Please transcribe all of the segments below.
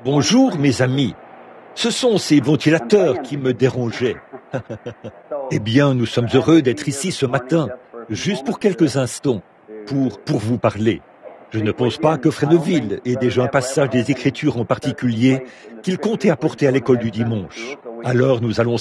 Bonjour mes amis, ce sont ces ventilateurs qui me dérangeaient. Eh bien, nous sommes heureux d'être ici ce matin, juste pour quelques instants, pour vous parler. Je ne pense pas que Fresneville ait déjà un passage des Écritures en particulier qu'il comptait apporter à l'école du dimanche. Alors nous allons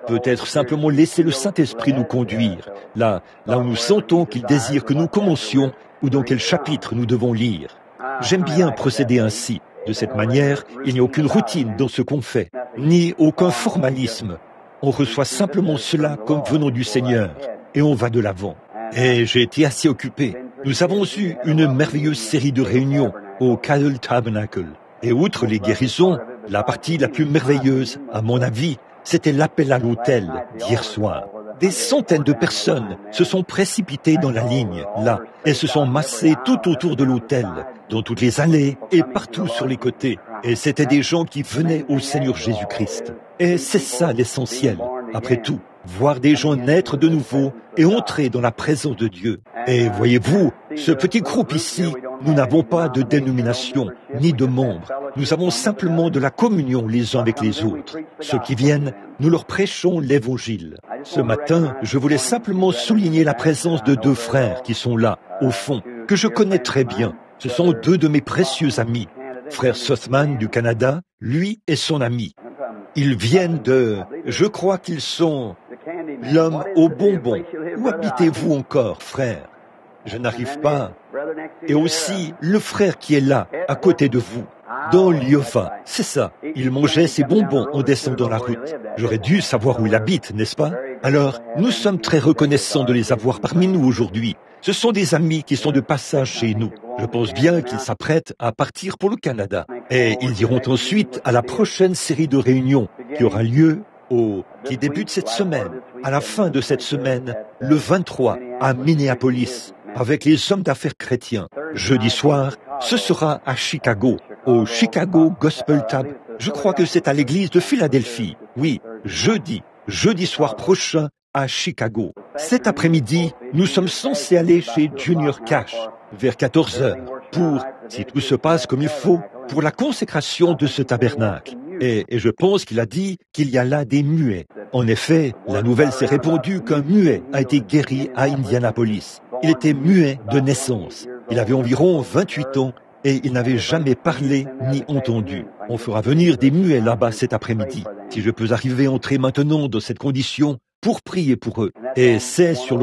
peut-être simplement laisser le Saint-Esprit nous conduire, là où nous sentons qu'il désire que nous commencions ou dans quel chapitre nous devons lire. J'aime bien procéder ainsi. De cette manière, il n'y a aucune routine dans ce qu'on fait, ni aucun formalisme. On reçoit simplement cela comme venant du Seigneur, et on va de l'avant. Et j'ai été assez occupé. Nous avons eu une merveilleuse série de réunions au Cadel Tabernacle. Et outre les guérisons, la partie la plus merveilleuse, à mon avis, c'était l'appel à l'autel d'hier soir. Des centaines de personnes se sont précipitées dans la ligne, là, et se sont massées tout autour de l'autel, dans toutes les allées et partout sur les côtés. Et c'étaient des gens qui venaient au Seigneur Jésus-Christ. Et c'est ça l'essentiel. Après tout, voir des gens naître de nouveau et entrer dans la présence de Dieu. Et voyez-vous, ce petit groupe ici, nous n'avons pas de dénomination, ni de membres. Nous avons simplement de la communion les uns avec les autres. Ceux qui viennent, nous leur prêchons l'Évangile. Ce matin, je voulais simplement souligner la présence de deux frères qui sont là, au fond, que je connais très bien. Ce sont deux de mes précieux amis. Frère Sothman du Canada, lui et son ami. Ils viennent je crois qu'ils sont l'homme aux bonbons. Où habitez-vous encore, frère? Je n'arrive pas. Et aussi le frère qui est là, à côté de vous, dans l'Iowa. C'est ça. Il mangeait ses bonbons en descendant la route. J'aurais dû savoir où il habite, n'est-ce pas? Alors, nous sommes très reconnaissants de les avoir parmi nous aujourd'hui. Ce sont des amis qui sont de passage chez nous. Je pense bien qu'ils s'apprêtent à partir pour le Canada. Et ils iront ensuite à la prochaine série de réunions qui aura lieu qui débute cette semaine, à la fin de cette semaine, le 23, à Minneapolis, avec les hommes d'affaires chrétiens. Jeudi soir, ce sera à Chicago, au Chicago Gospel Tab. Je crois que c'est à l'église de Philadelphie. Oui, jeudi soir prochain, à Chicago. Cet après-midi, nous sommes censés aller chez Junior Cash, vers 14 heures, si tout se passe comme il faut, pour la consécration de ce tabernacle. Et je pense qu'il a dit qu'il y a là des muets. En effet, la nouvelle s'est répandue qu'un muet a été guéri à Indianapolis. Il était muet de naissance. Il avait environ 28 ans et il n'avait jamais parlé ni entendu. On fera venir des muets là-bas cet après-midi. Si je peux arriver à entrer maintenant dans cette condition pour prier pour eux. Et c'est sur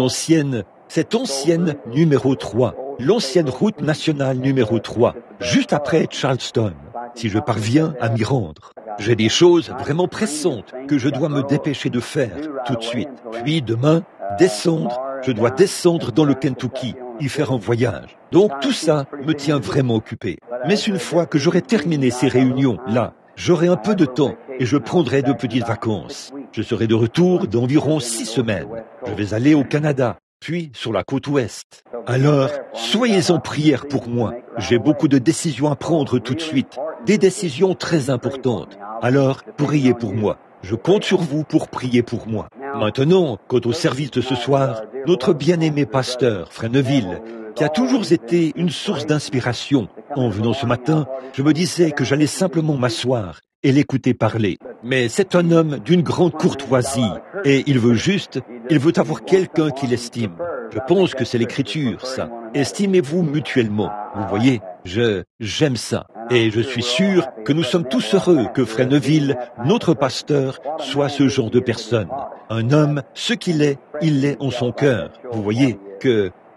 cette ancienne numéro 3, l'ancienne route nationale numéro 3, juste après Charleston, si je parviens à m'y rendre. J'ai des choses vraiment pressantes que je dois me dépêcher de faire tout de suite. Puis demain, je dois descendre dans le Kentucky, y faire un voyage. Donc tout ça me tient vraiment occupé. Mais une fois que j'aurai terminé ces réunions-là, j'aurai un peu de temps et je prendrai de petites vacances. Je serai de retour d'environ 6 semaines. Je vais aller au Canada, puis sur la côte ouest. Alors, soyez en prière pour moi. J'ai beaucoup de décisions à prendre tout de suite, des décisions très importantes. Alors, priez pour moi. Je compte sur vous pour prier pour moi. Maintenant, quant au service de ce soir, notre bien-aimé pasteur, Fresneville, qui a toujours été une source d'inspiration. En venant ce matin, je me disais que j'allais simplement m'asseoir et l'écouter parler. Mais c'est un homme d'une grande courtoisie et il veut avoir quelqu'un qu'il estime. Je pense que c'est l'écriture, ça. Estimez-vous mutuellement. Vous voyez, j'aime ça. Et je suis sûr que nous sommes tous heureux que Fresneville, notre pasteur, soit ce genre de personne. Un homme, ce qu'il est, il l'est en son cœur. Vous voyez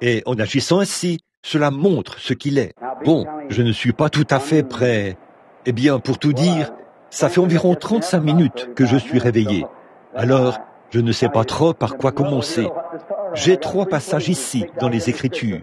et en agissant ainsi, cela montre ce qu'il est. Bon, je ne suis pas tout à fait prêt. Eh bien, pour tout dire, ça fait environ 35 minutes que je suis réveillé. Alors, je ne sais pas trop par quoi commencer. J'ai 3 passages ici dans les Écritures.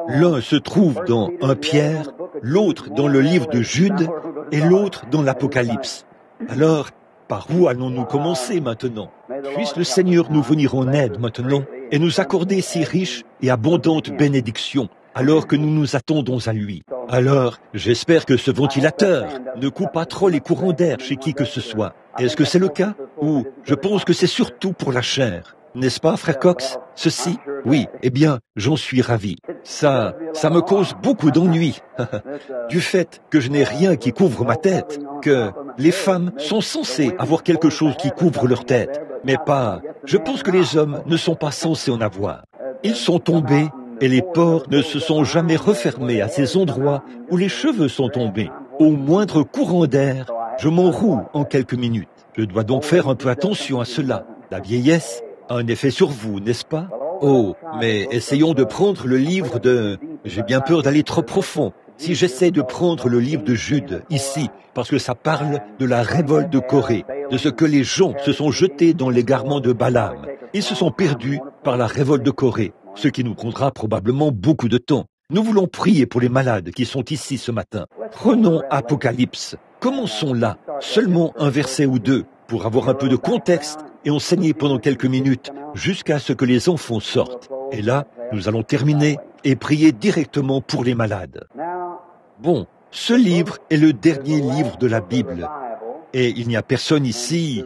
L'un se trouve dans 1 Pierre, l'autre dans le livre de Jude et l'autre dans l'Apocalypse. Alors, par où allons-nous commencer maintenant? Puisse le Seigneur nous venir en aide maintenant et nous accorder si riches et abondantes bénédictions alors que nous nous attendons à lui. Alors, j'espère que ce ventilateur ne coupe pas trop les courants d'air chez qui que ce soit. Est-ce que c'est le cas? Ou je pense que c'est surtout pour la chair. N'est-ce pas, frère Cox? Ceci? Oui, eh bien, j'en suis ravi. Ça me cause beaucoup d'ennui. Du fait que je n'ai rien qui couvre ma tête, que les femmes sont censées avoir quelque chose qui couvre leur tête, mais pas... Je pense que les hommes ne sont pas censés en avoir. Ils sont tombés et les pores ne se sont jamais refermés à ces endroits où les cheveux sont tombés. Au moindre courant d'air, je m'enroule en quelques minutes. Je dois donc faire un peu attention à cela. La vieillesse a un effet sur vous, n'est-ce pas? Oh, mais essayons de prendre le livre de... J'ai bien peur d'aller trop profond. Si j'essaie de prendre le livre de Jude, ici, parce que ça parle de la révolte de Corée, de ce que les gens se sont jetés dans l'égarement de Balaam. Ils se sont perdus par la révolte de Corée, ce qui nous prendra probablement beaucoup de temps. Nous voulons prier pour les malades qui sont ici ce matin. Prenons Apocalypse. Commençons là, seulement un verset ou deux, pour avoir un peu de contexte et enseigner pendant quelques minutes jusqu'à ce que les enfants sortent. Et là, nous allons terminer et prier directement pour les malades. Bon, ce livre est le dernier livre de la Bible. Et il n'y a personne ici.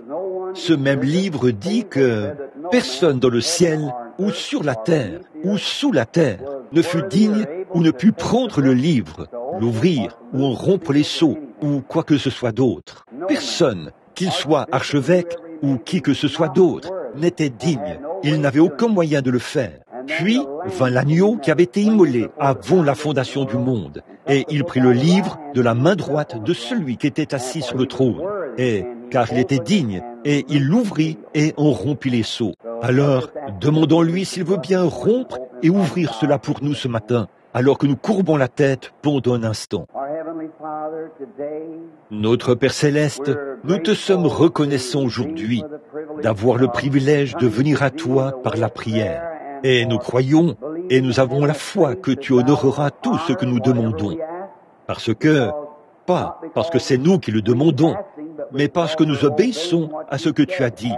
Ce même livre dit que personne dans le ciel ou sur la terre ou sous la terre ne fut digne ou ne put prendre le livre, l'ouvrir ou en rompre les sceaux ou quoi que ce soit d'autre. Personne, qu'il soit archevêque ou qui que ce soit d'autre, n'était digne. Il n'avait aucun moyen de le faire. Puis vint l'agneau qui avait été immolé avant la fondation du monde. Et il prit le livre de la main droite de celui qui était assis sur le trône. Et, car il était digne, et il l'ouvrit et en rompit les sceaux. Alors, demandons-lui s'il veut bien rompre et ouvrir cela pour nous ce matin, alors que nous courbons la tête pendant un instant. Notre Père Céleste, nous te sommes reconnaissants aujourd'hui d'avoir le privilège de venir à toi par la prière. Et nous croyons et nous avons la foi que tu honoreras tout ce que nous demandons. Pas parce que c'est nous qui le demandons, mais parce que nous obéissons à ce que tu as dit.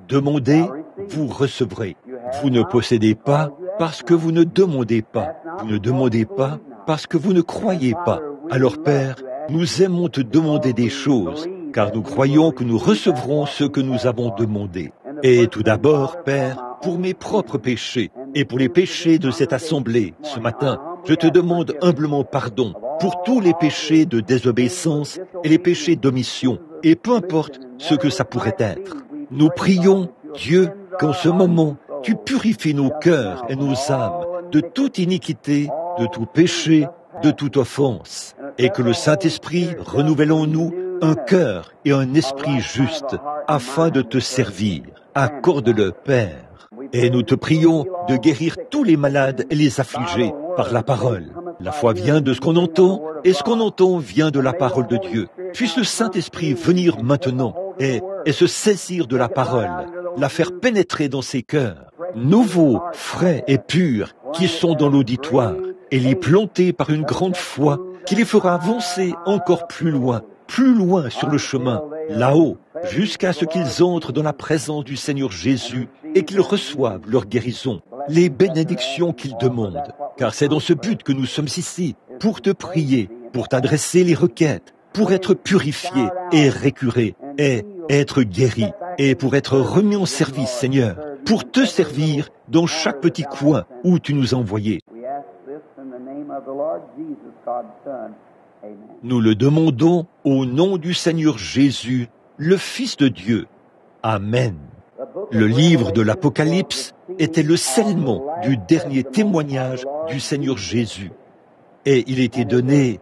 Demandez, vous recevrez. Vous ne possédez pas parce que vous ne demandez pas. Vous ne demandez pas parce que vous ne croyez pas. Alors Père, nous aimons te demander des choses, car nous croyons que nous recevrons ce que nous avons demandé. Et tout d'abord, Père, pour mes propres péchés et pour les péchés de cette assemblée, ce matin, je te demande humblement pardon pour tous les péchés de désobéissance et les péchés d'omission, et peu importe ce que ça pourrait être. Nous prions, Dieu, qu'en ce moment, tu purifies nos cœurs et nos âmes de toute iniquité, de tout péché, de toute offense, et que le Saint-Esprit renouvelle en nous un cœur et un esprit juste, afin de te servir. Accorde-le, Père. Et nous te prions de guérir tous les malades et les affligés par la parole. La foi vient de ce qu'on entend, et ce qu'on entend vient de la parole de Dieu. Puisse le Saint-Esprit venir maintenant et se saisir de la parole, la faire pénétrer dans ses cœurs, nouveaux, frais et purs, qui sont dans l'auditoire, et les planter par une grande foi qui les fera avancer encore plus loin sur le chemin, là-haut, jusqu'à ce qu'ils entrent dans la présence du Seigneur Jésus et qu'ils reçoivent leur guérison, les bénédictions qu'ils demandent. Car c'est dans ce but que nous sommes ici, pour te prier, pour t'adresser les requêtes, pour être purifiés et récurés, et être guéris, et pour être remis en service, Seigneur, pour te servir dans chaque petit coin où tu nous as envoyés. Nous le demandons au nom du Seigneur Jésus, le Fils de Dieu. Amen. Le livre de l'Apocalypse était le scellement du dernier témoignage du Seigneur Jésus. Et il était donné,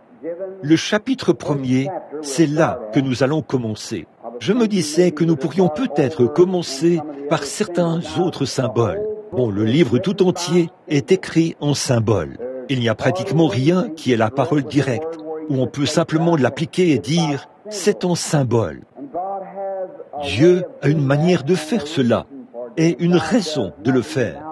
le chapitre 1er, c'est là que nous allons commencer. Je me disais que nous pourrions peut-être commencer par certains autres symboles. Bon, le livre tout entier est écrit en symboles. Il n'y a pratiquement rien qui est la parole directe, où on peut simplement l'appliquer et dire « c'est en symbole ». Dieu a une manière de faire cela et une raison de le faire.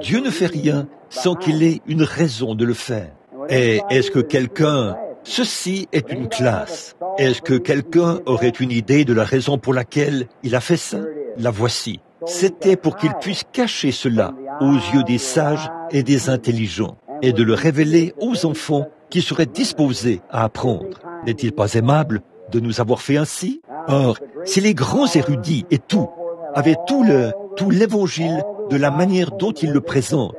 Dieu ne fait rien sans qu'il ait une raison de le faire. Et est-ce que quelqu'un... Ceci est une classe. Est-ce que quelqu'un aurait une idée de la raison pour laquelle il a fait ça? La voici. C'était pour qu'il puisse cacher cela aux yeux des sages et des intelligents et de le révéler aux enfants qui seraient disposés à apprendre. N'est-il pas aimable de nous avoir fait ainsi? Or, si les grands érudits et tout avaient tout tout l'Évangile de la manière dont il le présente.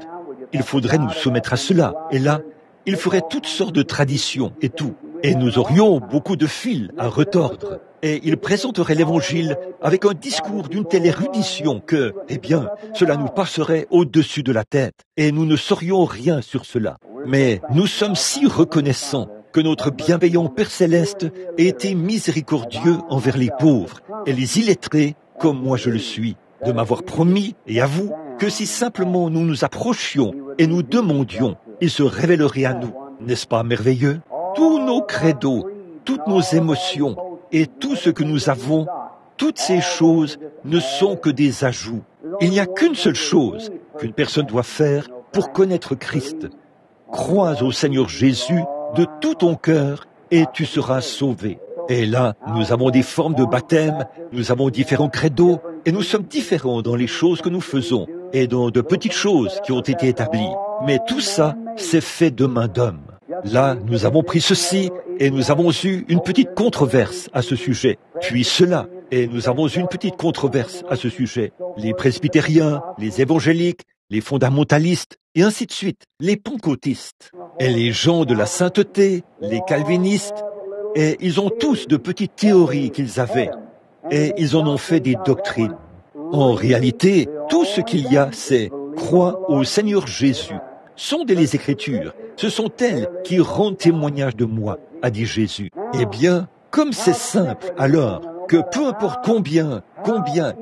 Il faudrait nous soumettre à cela. Et là, il ferait toutes sortes de traditions et tout. Et nous aurions beaucoup de fils à retordre. Et il présenterait l'Évangile avec un discours d'une telle érudition que, eh bien, cela nous passerait au-dessus de la tête. Et nous ne saurions rien sur cela. Mais nous sommes si reconnaissants que notre bienveillant Père Céleste ait été miséricordieux envers les pauvres et les illettrés, comme moi je le suis, de m'avoir promis, et à vous, que si simplement nous nous approchions et nous demandions, il se révélerait à nous. N'est-ce pas merveilleux? Tous nos credos, toutes nos émotions et tout ce que nous avons, toutes ces choses ne sont que des ajouts. Il n'y a qu'une seule chose qu'une personne doit faire pour connaître Christ. Crois au Seigneur Jésus de tout ton cœur et tu seras sauvé. Et là, nous avons des formes de baptême, nous avons différents credos et nous sommes différents dans les choses que nous faisons et dans de petites choses qui ont été établies. Mais tout ça, c'est fait de main d'homme. Là, nous avons pris ceci et nous avons eu une petite controverse à ce sujet. Puis cela, et nous avons eu une petite controverse à ce sujet. Les presbytériens, les évangéliques, les fondamentalistes, et ainsi de suite, les pentecôtistes, et les gens de la sainteté, les calvinistes, et ils ont tous de petites théories qu'ils avaient, et ils en ont fait des doctrines. En réalité, tout ce qu'il y a, c'est « crois au Seigneur Jésus ». Sondez les Écritures, ce sont elles qui rendent témoignage de moi, a dit Jésus. Eh bien, comme c'est simple, alors, que peu importe combien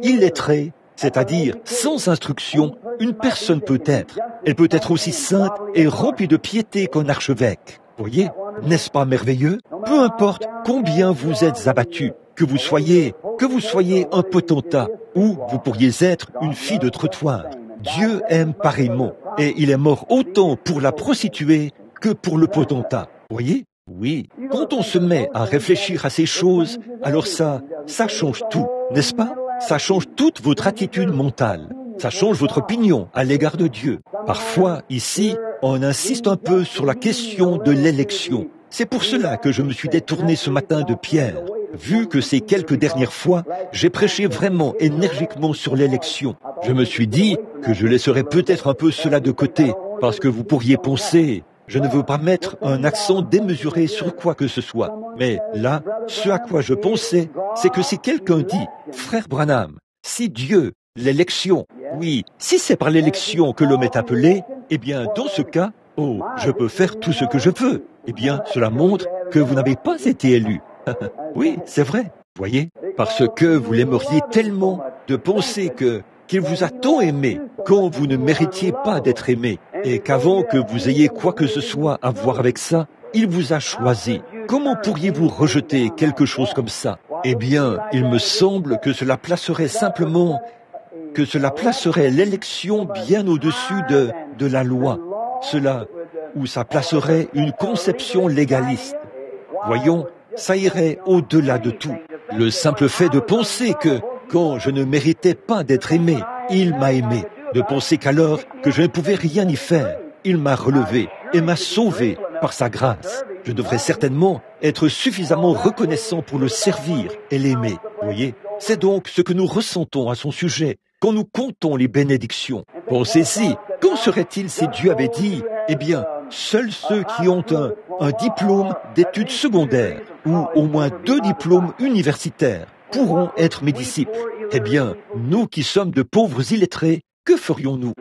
illettré, c'est-à-dire sans instruction, une personne peut être. Elle peut être aussi sainte et remplie de piété qu'un archevêque. Voyez, n'est-ce pas merveilleux? Peu importe combien vous êtes abattu, que vous soyez un potentat, ou vous pourriez être une fille de trottoir. Dieu aime pareillement, et il est mort autant pour la prostituée que pour le potentat. Voyez? Oui. Quand on se met à réfléchir à ces choses, alors ça change tout, n'est-ce pas? Ça change toute votre attitude mentale. Ça change votre opinion à l'égard de Dieu. Parfois, ici, on insiste un peu sur la question de l'élection. C'est pour cela que je me suis détourné ce matin de Pierre. Vu que ces quelques dernières fois, j'ai prêché vraiment énergiquement sur l'élection. Je me suis dit que je laisserais peut-être un peu cela de côté, parce que vous pourriez penser, je ne veux pas mettre un accent démesuré sur quoi que ce soit. Mais là, ce à quoi je pensais, c'est que si quelqu'un dit, frère Branham, si Dieu, l'élection, oui, si c'est par l'élection que l'homme est appelé, eh bien, dans ce cas, oh, je peux faire tout ce que je veux. Eh bien, cela montre que vous n'avez pas été élu. Oui, c'est vrai, voyez, parce que vous l'aimeriez tellement de penser qu'il vous a tant aimé quand vous ne méritiez pas d'être aimé et qu'avant que vous ayez quoi que ce soit à voir avec ça, il vous a choisi. Comment pourriez-vous rejeter quelque chose comme ça? Eh bien, il me semble que cela placerait l'élection bien au-dessus de la loi. Ou ça placerait une conception légaliste. Voyons, ça irait au-delà de tout. Le simple fait de penser que, quand je ne méritais pas d'être aimé, il m'a aimé. De penser qu'alors que je ne pouvais rien y faire, il m'a relevé et m'a sauvé par sa grâce. Je devrais certainement être suffisamment reconnaissant pour le servir et l'aimer. Voyez, c'est donc ce que nous ressentons à son sujet quand nous comptons les bénédictions. Pensez-y, qu'en serait-il si Dieu avait dit, eh bien, seuls ceux qui ont un diplôme d'études secondaires ou au moins 2 diplômes universitaires pourront être mes disciples. Eh bien, nous qui sommes de pauvres illettrés, que ferions-nous?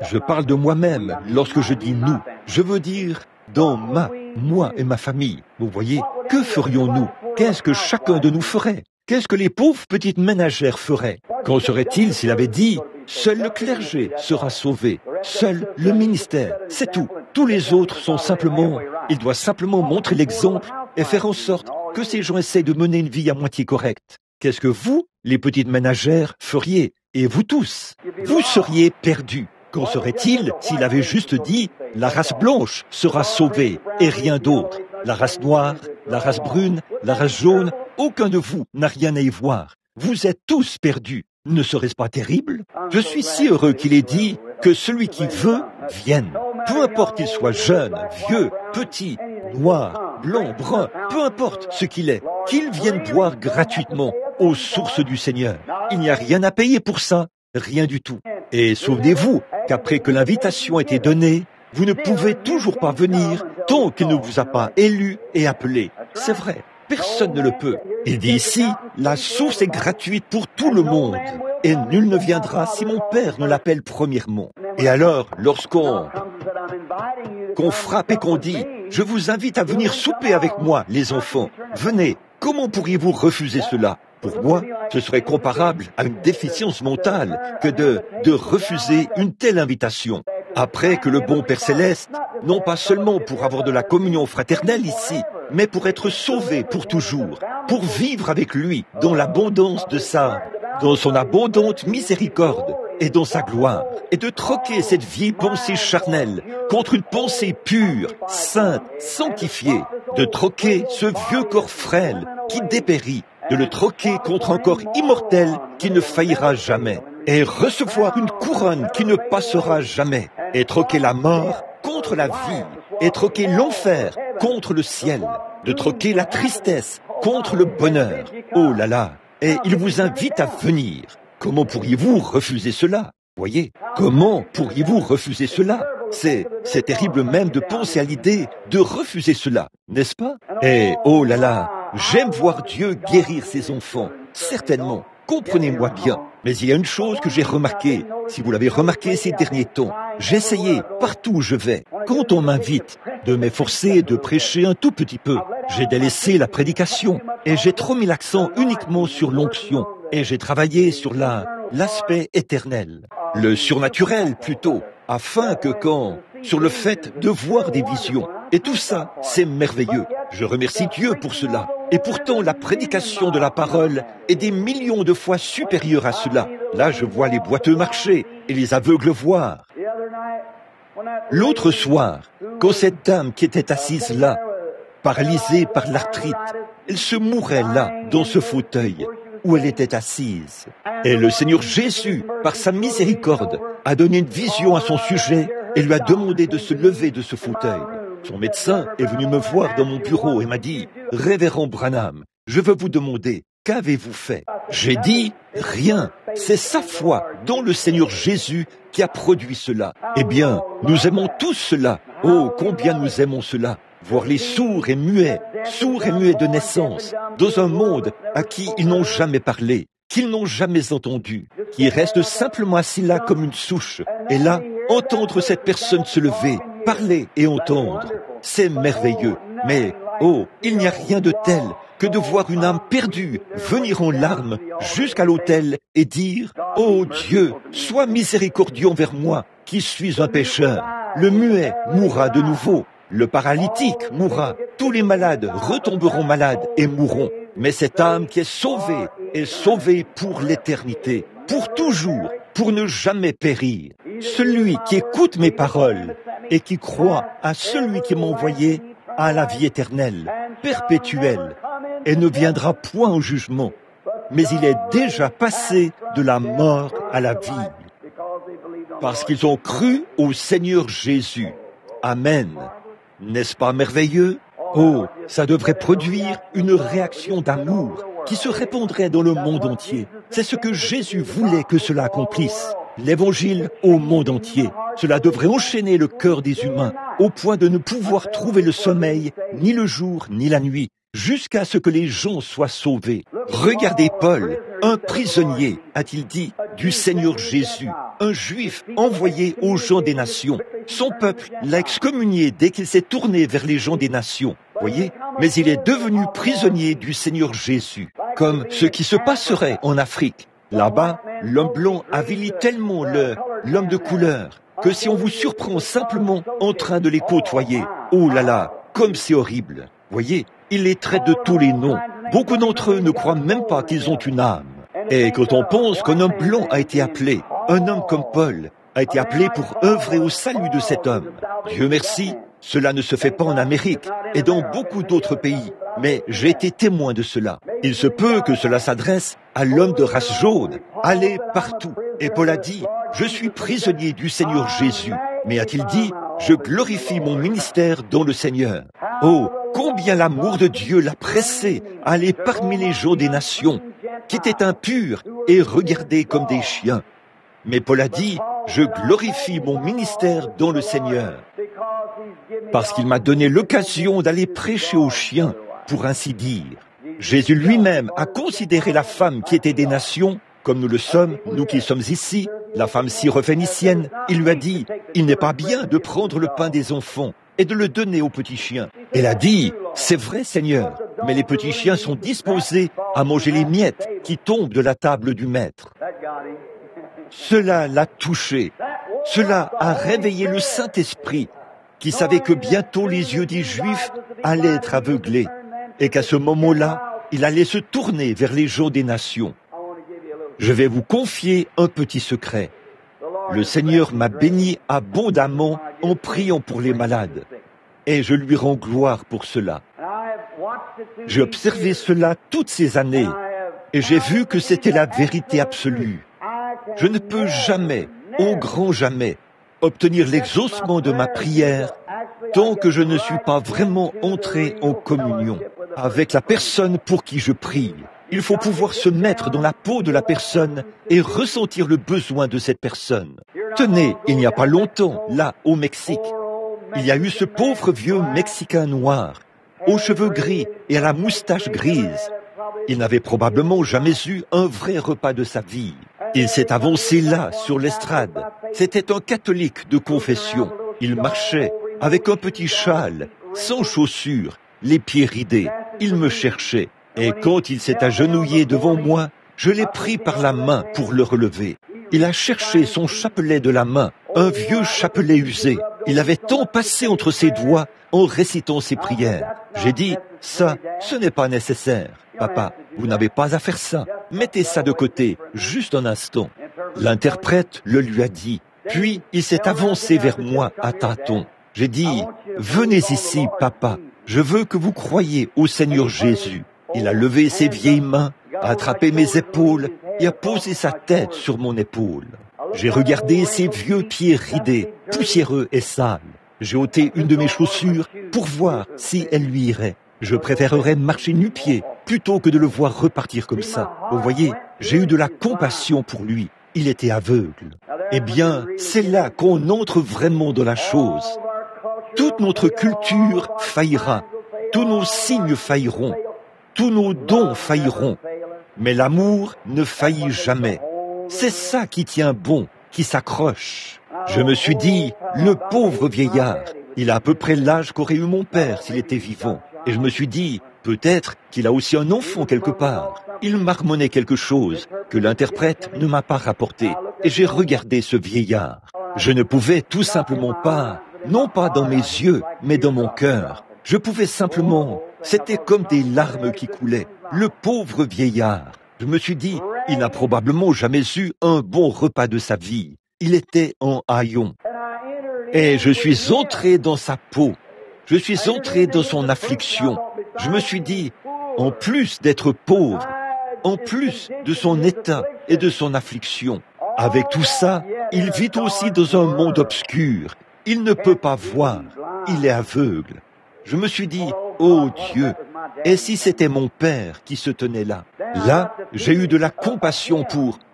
Je parle de moi-même lorsque je dis nous. Je veux dire dans moi et ma famille. Vous voyez, que ferions-nous? Qu'est-ce que chacun de nous ferait? Qu'est-ce que les pauvres petites ménagères feraient? Qu'en serait-il s'il avait dit « Seul le clergé sera sauvé, seul le ministère, c'est tout. Tous les autres sont simplement... » Il doit simplement montrer l'exemple et faire en sorte que ces gens essayent de mener une vie à moitié correcte. Qu'est-ce que vous, les petites ménagères, feriez? Et vous tous? Vous seriez perdus. Qu'en serait-il s'il avait juste dit « La race blanche sera sauvée et rien d'autre. La race noire, la race brune, la race jaune, aucun de vous n'a rien à y voir. Vous êtes tous perdus. Ne serait-ce pas terrible? Je suis si heureux qu'il ait dit que celui qui veut vienne. Peu importe qu'il soit jeune, vieux, petit, noir, blanc, brun, peu importe ce qu'il est, qu'il vienne boire gratuitement aux sources du Seigneur. Il n'y a rien à payer pour ça. rien du tout. Et souvenez-vous qu'après que l'invitation a été donnée, vous ne pouvez toujours pas venir tant qu'il ne vous a pas élu et appelé. C'est vrai, personne ne le peut. Il dit ici, la source est gratuite pour tout le monde, et nul ne viendra si mon Père ne l'appelle premièrement. Et alors, lorsqu'on frappe et qu'on dit, je vous invite à venir souper avec moi, les enfants, venez, comment pourriez-vous refuser cela? Pour moi, ce serait comparable à une déficience mentale que de refuser une telle invitation. Après que le bon Père Céleste, non pas seulement pour avoir de la communion fraternelle ici, mais pour être sauvé pour toujours, pour vivre avec lui dans l'abondance de dans son abondante miséricorde et dans sa gloire, et de troquer cette vieille pensée charnelle contre une pensée pure, sainte, sanctifiée, de troquer ce vieux corps frêle qui dépérit, de le troquer contre un corps immortel qui ne faillira jamais, et recevoir une couronne qui ne passera jamais, et troquer la mort contre la vie, et troquer l'enfer contre le ciel, de troquer la tristesse contre le bonheur. Oh là là! Et il vous invite à venir. Comment pourriez-vous refuser cela? Voyez, comment pourriez-vous refuser cela? C'est terrible même de penser à l'idée de refuser cela, n'est-ce pas? Et oh là là, j'aime voir Dieu guérir ses enfants, certainement. Comprenez-moi bien. Mais il y a une chose que j'ai remarquée, si vous l'avez remarqué ces derniers temps, j'ai essayé, partout où je vais, quand on m'invite, de m'efforcer de prêcher un tout petit peu. J'ai délaissé la prédication et j'ai trop mis l'accent uniquement sur l'onction et j'ai travaillé sur l'aspect éternel, le surnaturel plutôt, afin que sur le fait de voir des visions. Et tout ça, c'est merveilleux. Je remercie Dieu pour cela. Et pourtant, la prédication de la parole est des millions de fois supérieure à cela. Là, je vois les boiteux marcher et les aveugles voir. L'autre soir, quand cette dame qui était assise là, paralysée par l'arthrite, elle se mourait là, dans ce fauteuil, où elle était assise. Et le Seigneur Jésus, par sa miséricorde, a donné une vision à son sujet et lui a demandé de se lever de ce fauteuil. Son médecin est venu me voir dans mon bureau et m'a dit « Révérend Branham, je veux vous demander, qu'avez-vous fait ?» J'ai dit « Rien, c'est sa foi dans le Seigneur Jésus qui a produit cela. » Eh bien, nous aimons tous cela. Oh, combien nous aimons cela. Voir les sourds et muets de naissance, dans un monde à qui ils n'ont jamais parlé, qu'ils n'ont jamais entendu, qui restent simplement assis là comme une souche, et là, entendre cette personne se lever, parler et entendre, c'est merveilleux. Mais, oh, il n'y a rien de tel que de voir une âme perdue venir en larmes jusqu'à l'autel et dire « Oh Dieu, sois miséricordieux envers moi, qui suis un pécheur. » Le muet mourra de nouveau. Le paralytique mourra, tous les malades retomberont malades et mourront. Mais cette âme qui est sauvée pour l'éternité, pour toujours, pour ne jamais périr. Celui qui écoute mes paroles et qui croit à celui qui m'a envoyé a la vie éternelle, perpétuelle, et ne viendra point au jugement, mais il est déjà passé de la mort à la vie, parce qu'ils ont cru au Seigneur Jésus. Amen. N'est-ce pas merveilleux? Oh, ça devrait produire une réaction d'amour qui se répandrait dans le monde entier. C'est ce que Jésus voulait que cela accomplisse. L'Évangile au monde entier. Cela devrait enchaîner le cœur des humains au point de ne pouvoir trouver le sommeil ni le jour ni la nuit, jusqu'à ce que les gens soient sauvés. Regardez Paul, un prisonnier, a-t-il dit, du Seigneur Jésus, un juif envoyé aux gens des nations. Son peuple l'a excommunié dès qu'il s'est tourné vers les gens des nations. Voyez, mais il est devenu prisonnier du Seigneur Jésus, comme ce qui se passerait en Afrique. Là-bas, l'homme blanc avilit tellement l'homme de couleur que si on vous surprend simplement en train de les côtoyer, oh là là, comme c'est horrible. Voyez, il les traite de tous les noms. Beaucoup d'entre eux ne croient même pas qu'ils ont une âme. Et quand on pense qu'un homme blanc a été appelé, un homme comme Paul a été appelé pour œuvrer au salut de cet homme. Dieu merci, cela ne se fait pas en Amérique et dans beaucoup d'autres pays, mais j'ai été témoin de cela. Il se peut que cela s'adresse à l'homme de race jaune. Allez partout. Et Paul a dit, je suis prisonnier du Seigneur Jésus. Mais a-t-il dit, je glorifie mon ministère dans le Seigneur. Oh, combien l'amour de Dieu l'a pressé à aller parmi les gens des nations, qui étaient impurs et regardés comme des chiens. Mais Paul a dit, je glorifie mon ministère dans le Seigneur, parce qu'il m'a donné l'occasion d'aller prêcher aux chiens, pour ainsi dire. Jésus lui-même a considéré la femme qui était des nations, comme nous le sommes, nous qui sommes ici, la femme syrophénicienne. Il lui a dit, il n'est pas bien de prendre le pain des enfants et de le donner aux petits chiens. Elle a dit, c'est vrai Seigneur, mais les petits chiens sont disposés à manger les miettes qui tombent de la table du maître. Cela l'a touché. Cela a réveillé le Saint-Esprit, qui savait que bientôt les yeux des Juifs allaient être aveuglés, et qu'à ce moment-là, il allait se tourner vers les gens des nations. Je vais vous confier un petit secret. Le Seigneur m'a béni abondamment en priant pour les malades, et je lui rends gloire pour cela. J'ai observé cela toutes ces années, et j'ai vu que c'était la vérité absolue. Je ne peux jamais, au grand jamais, obtenir l'exaucement de ma prière tant que je ne suis pas vraiment entré en communion avec la personne pour qui je prie. Il faut pouvoir se mettre dans la peau de la personne et ressentir le besoin de cette personne. Tenez, il n'y a pas longtemps, là, au Mexique, il y a eu ce pauvre vieux Mexicain noir, aux cheveux gris et à la moustache grise. Il n'avait probablement jamais eu un vrai repas de sa vie. Il s'est avancé là, sur l'estrade. C'était un catholique de confession. Il marchait avec un petit châle, sans chaussures, les pieds ridés. Il me cherchait. Et quand il s'est agenouillé devant moi, je l'ai pris par la main pour le relever. Il a cherché son chapelet de la main, un vieux chapelet usé. Il avait tant passé entre ses doigts en récitant ses prières. J'ai dit, ça, ce n'est pas nécessaire. Papa, vous n'avez pas à faire ça. Mettez ça de côté, juste un instant. L'interprète le lui a dit. Puis, il s'est avancé vers moi à tâtons. J'ai dit, venez ici, papa. Je veux que vous croyiez au Seigneur Jésus. Il a levé ses vieilles mains, a attrapé mes épaules et a posé sa tête sur mon épaule. J'ai regardé ses vieux pieds ridés, poussiéreux et sales. J'ai ôté une de mes chaussures pour voir si elle lui irait. Je préférerais marcher nu-pied plutôt que de le voir repartir comme ça. Vous voyez, j'ai eu de la compassion pour lui. Il était aveugle. Eh bien, c'est là qu'on entre vraiment dans la chose. Toute notre culture faillira. Tous nos signes failliront. Tous nos dons failliront. Mais l'amour ne faillit jamais. C'est ça qui tient bon, qui s'accroche. Je me suis dit, le pauvre vieillard, il a à peu près l'âge qu'aurait eu mon père s'il était vivant. Et je me suis dit, peut-être qu'il a aussi un enfant quelque part. Il marmonnait quelque chose que l'interprète ne m'a pas rapporté. Et j'ai regardé ce vieillard. Je ne pouvais tout simplement pas, non pas dans mes yeux, mais dans mon cœur. Je pouvais simplement, c'était comme des larmes qui coulaient. Le pauvre vieillard. Je me suis dit, il n'a probablement jamais eu un bon repas de sa vie. Il était en haillons. Et je suis entré dans sa peau. Je suis entré dans son affliction. Je me suis dit, en plus d'être pauvre, en plus de son état et de son affliction, avec tout ça, il vit aussi dans un monde obscur. Il ne peut pas voir. Il est aveugle. Je me suis dit, oh Dieu, et si c'était mon père qui se tenait là? Là, j'ai eu de la compassion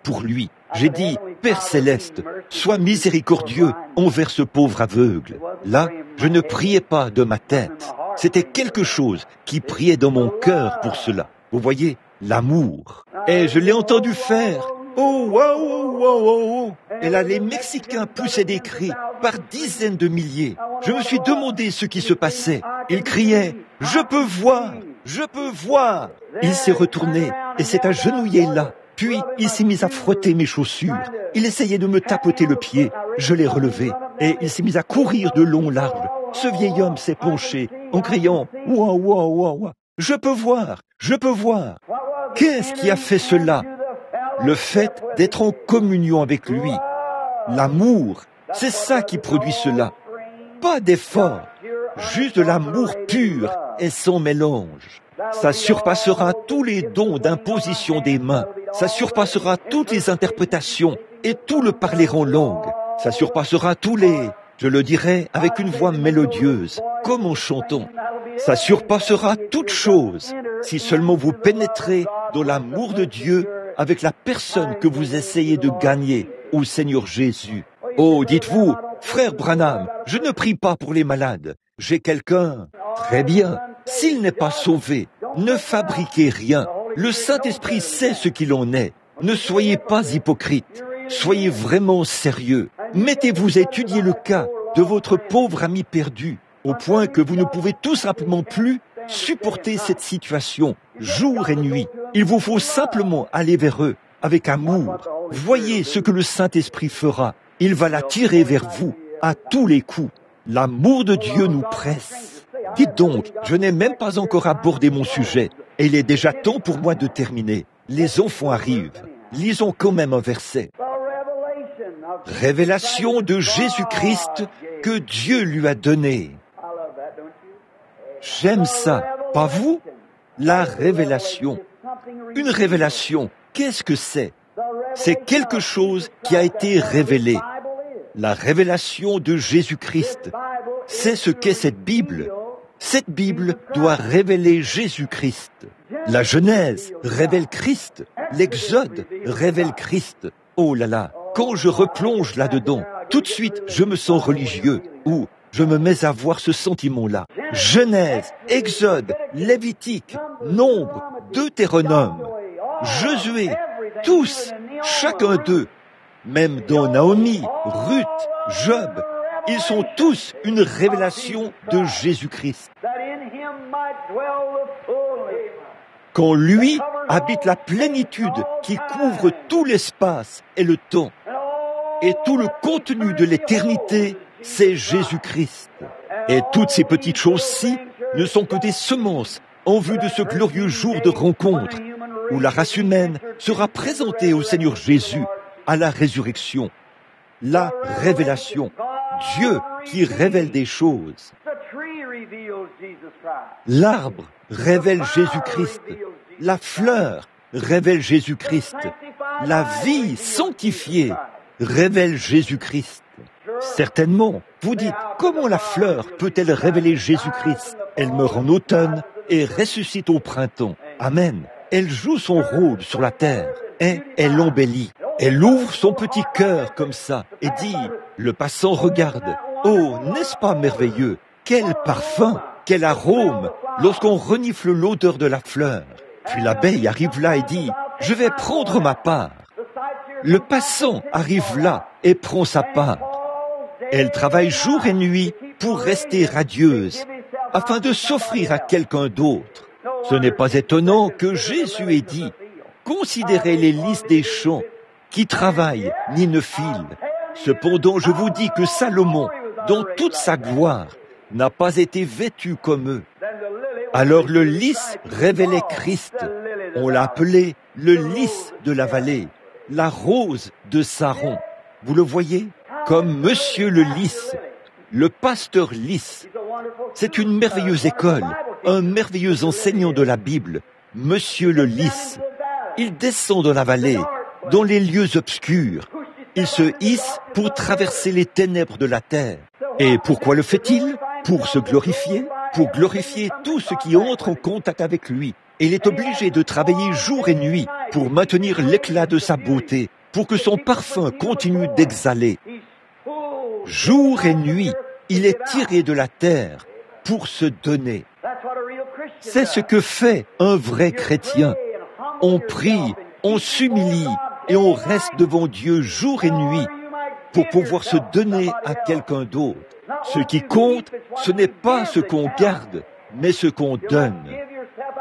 pour lui. J'ai dit, Père Céleste, sois miséricordieux envers ce pauvre aveugle. Là, je ne priais pas de ma tête. C'était quelque chose qui priait dans mon cœur pour cela. Vous voyez, l'amour. Et je l'ai entendu faire. Oh, wow, wow, wow. Et là, les Mexicains poussaient des cris par dizaines de milliers. Je me suis demandé ce qui se passait. Ils criaient, « Je peux voir, je peux voir !» Il s'est retourné et s'est agenouillé là. Puis, il s'est mis à frotter mes chaussures. Il essayait de me tapoter le pied. Je l'ai relevé et il s'est mis à courir de long large. Ce vieil homme s'est penché en criant, « Wow, wow, wow, wow. Je peux voir, je peux voir !» Qu'est-ce qui a fait cela? Le fait d'être en communion avec lui. L'amour, c'est ça qui produit cela. Pas d'effort, juste de l'amour pur et sans mélange. Ça surpassera tous les dons d'imposition des mains. Ça surpassera toutes les interprétations et tout le parler en langue. Ça surpassera tous les, je le dirai avec une voix mélodieuse, comme en chantant. Ça surpassera toute chose si seulement vous pénétrez dans l'amour de Dieu avec la personne que vous essayez de gagner au Seigneur Jésus. Oh, dites-vous, frère Branham, je ne prie pas pour les malades. J'ai quelqu'un. Très bien. S'il n'est pas sauvé, ne fabriquez rien. Le Saint-Esprit sait ce qu'il en est. Ne soyez pas hypocrite. Soyez vraiment sérieux. Mettez-vous à étudier le cas de votre pauvre ami perdu, au point que vous ne pouvez tout simplement plus supporter cette situation, jour et nuit. Il vous faut simplement aller vers eux avec amour. Voyez ce que le Saint-Esprit fera. Il va l'attirer vers vous à tous les coups. L'amour de Dieu nous presse. Dites donc, je n'ai même pas encore abordé mon sujet, et il est déjà temps pour moi de terminer. Les enfants arrivent. Lisons quand même un verset. Révélation de Jésus-Christ que Dieu lui a donné. J'aime ça, pas vous? La révélation. Une révélation, qu'est-ce que c'est? C'est quelque chose qui a été révélé. La révélation de Jésus-Christ. C'est ce qu'est cette Bible. Cette Bible doit révéler Jésus-Christ. La Genèse révèle Christ. L'Exode révèle Christ. Oh là là, quand je replonge là-dedans, tout de suite, je me sens religieux. Ou je me mets à voir ce sentiment-là. Genèse, Exode, Lévitique, Nombre, Deutéronome, Josué, tous, chacun d'eux, même dans Naomi, Ruth, Job, ils sont tous une révélation de Jésus-Christ. Quand lui habite la plénitude qui couvre tout l'espace et le temps, et tout le contenu de l'éternité, c'est Jésus-Christ. Et toutes ces petites choses-ci ne sont que des semences en vue de ce glorieux jour de rencontre où la race humaine sera présentée au Seigneur Jésus à la résurrection. La révélation. Dieu qui révèle des choses. L'arbre révèle Jésus-Christ. La fleur révèle Jésus-Christ. La vie sanctifiée révèle Jésus-Christ. Certainement, vous dites, comment la fleur peut-elle révéler Jésus-Christ? Elle meurt en automne et ressuscite au printemps. Amen. Elle joue son rôle sur la terre et elle embellit. Elle ouvre son petit cœur comme ça et dit, le passant regarde. Oh, n'est-ce pas merveilleux? Quel parfum, quel arôme lorsqu'on renifle l'odeur de la fleur. Puis l'abeille arrive là et dit, je vais prendre ma part. Le passant arrive là et prend sa part. Elle travaille jour et nuit pour rester radieuse, afin de s'offrir à quelqu'un d'autre. Ce n'est pas étonnant que Jésus ait dit, considérez les lys des champs, qui travaillent ni ne filent. Cependant, je vous dis que Salomon, dans toute sa gloire, n'a pas été vêtu comme eux. Alors le lys révélait Christ. On l'a appelé le lys de la vallée, la rose de Saron. Vous le voyez? Comme Monsieur le lys, le pasteur lys. C'est une merveilleuse école, un merveilleux enseignant de la Bible, Monsieur le lys. Il descend dans la vallée, dans les lieux obscurs. Il se hisse pour traverser les ténèbres de la terre. Et pourquoi le fait-il? Pour se glorifier, pour glorifier tout ce qui entre en contact avec lui. Et il est obligé de travailler jour et nuit pour maintenir l'éclat de sa beauté, pour que son parfum continue d'exhaler. Jour et nuit, il est tiré de la terre pour se donner. C'est ce que fait un vrai chrétien. On prie, on s'humilie et on reste devant Dieu jour et nuit pour pouvoir se donner à quelqu'un d'autre. Ce qui compte, ce n'est pas ce qu'on garde, mais ce qu'on donne.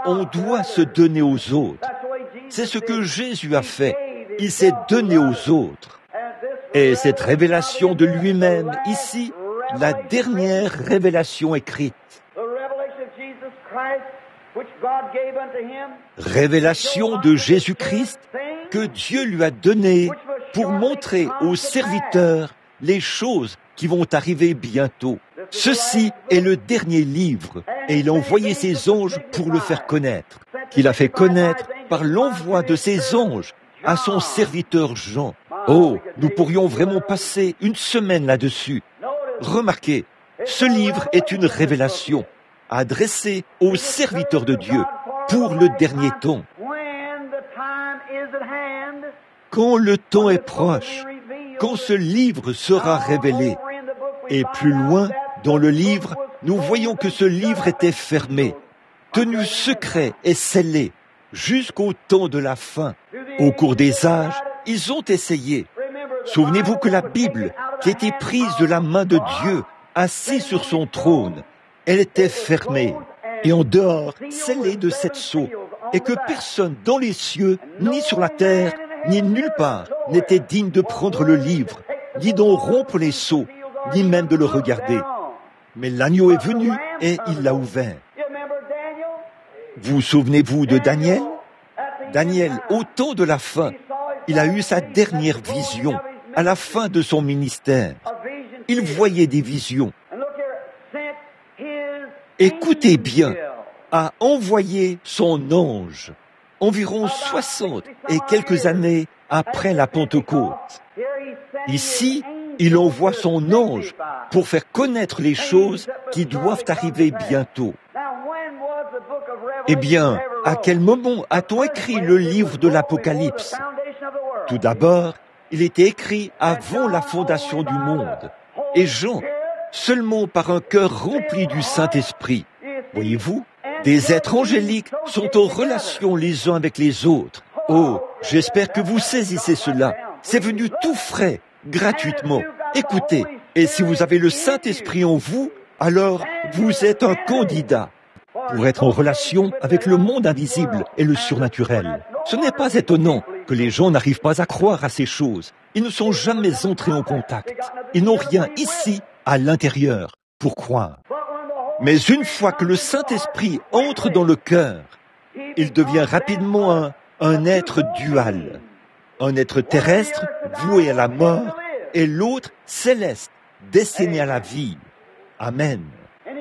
On doit se donner aux autres. C'est ce que Jésus a fait. Il s'est donné aux autres. Et cette révélation de lui-même, ici, la dernière révélation écrite. Révélation de Jésus-Christ que Dieu lui a donnée pour montrer aux serviteurs les choses qui vont arriver bientôt. Ceci est le dernier livre et il a envoyé ses anges pour le faire connaître, qu'il a fait connaître par l'envoi de ses anges à son serviteur Jean. Oh, nous pourrions vraiment passer une semaine là-dessus. Remarquez, ce livre est une révélation adressée aux serviteurs de Dieu pour le dernier temps. Quand le temps est proche, quand ce livre sera révélé. Et plus loin, dans le livre, nous voyons que ce livre était fermé, tenu secret et scellé, jusqu'au temps de la fin. Au cours des âges, ils ont essayé. Souvenez-vous que la Bible, qui était prise de la main de Dieu, assis sur son trône, elle était fermée, et en dehors, scellée de sept sceaux, et que personne dans les cieux, ni sur la terre, ni nulle part, n'était digne de prendre le livre, ni d'en rompre les sceaux, ni même de le regarder. Mais l'agneau est venu et il l'a ouvert. Vous souvenez-vous de Daniel? Daniel, au temps de la fin, il a eu sa dernière vision, à la fin de son ministère. Il voyait des visions. Écoutez bien, a envoyé son ange, environ 60 et quelques années après la Pentecôte. Ici, il envoie son ange pour faire connaître les choses qui doivent arriver bientôt. Eh bien, à quel moment a-t-on écrit le livre de l'Apocalypse? Tout d'abord, il était écrit avant la fondation du monde. Et Jean, seulement par un cœur rempli du Saint-Esprit. Voyez-vous, des êtres angéliques sont en relation les uns avec les autres. Oh, j'espère que vous saisissez cela. C'est venu tout frais, gratuitement. Écoutez, et si vous avez le Saint-Esprit en vous, alors vous êtes un candidat pour être en relation avec le monde invisible et le surnaturel. Ce n'est pas étonnant que les gens n'arrivent pas à croire à ces choses. Ils ne sont jamais entrés en contact. Ils n'ont rien ici, à l'intérieur, pour croire. Mais une fois que le Saint-Esprit entre dans le cœur, il devient rapidement un être dual. Un être terrestre, voué à la mort, et l'autre céleste, destiné à la vie. Amen.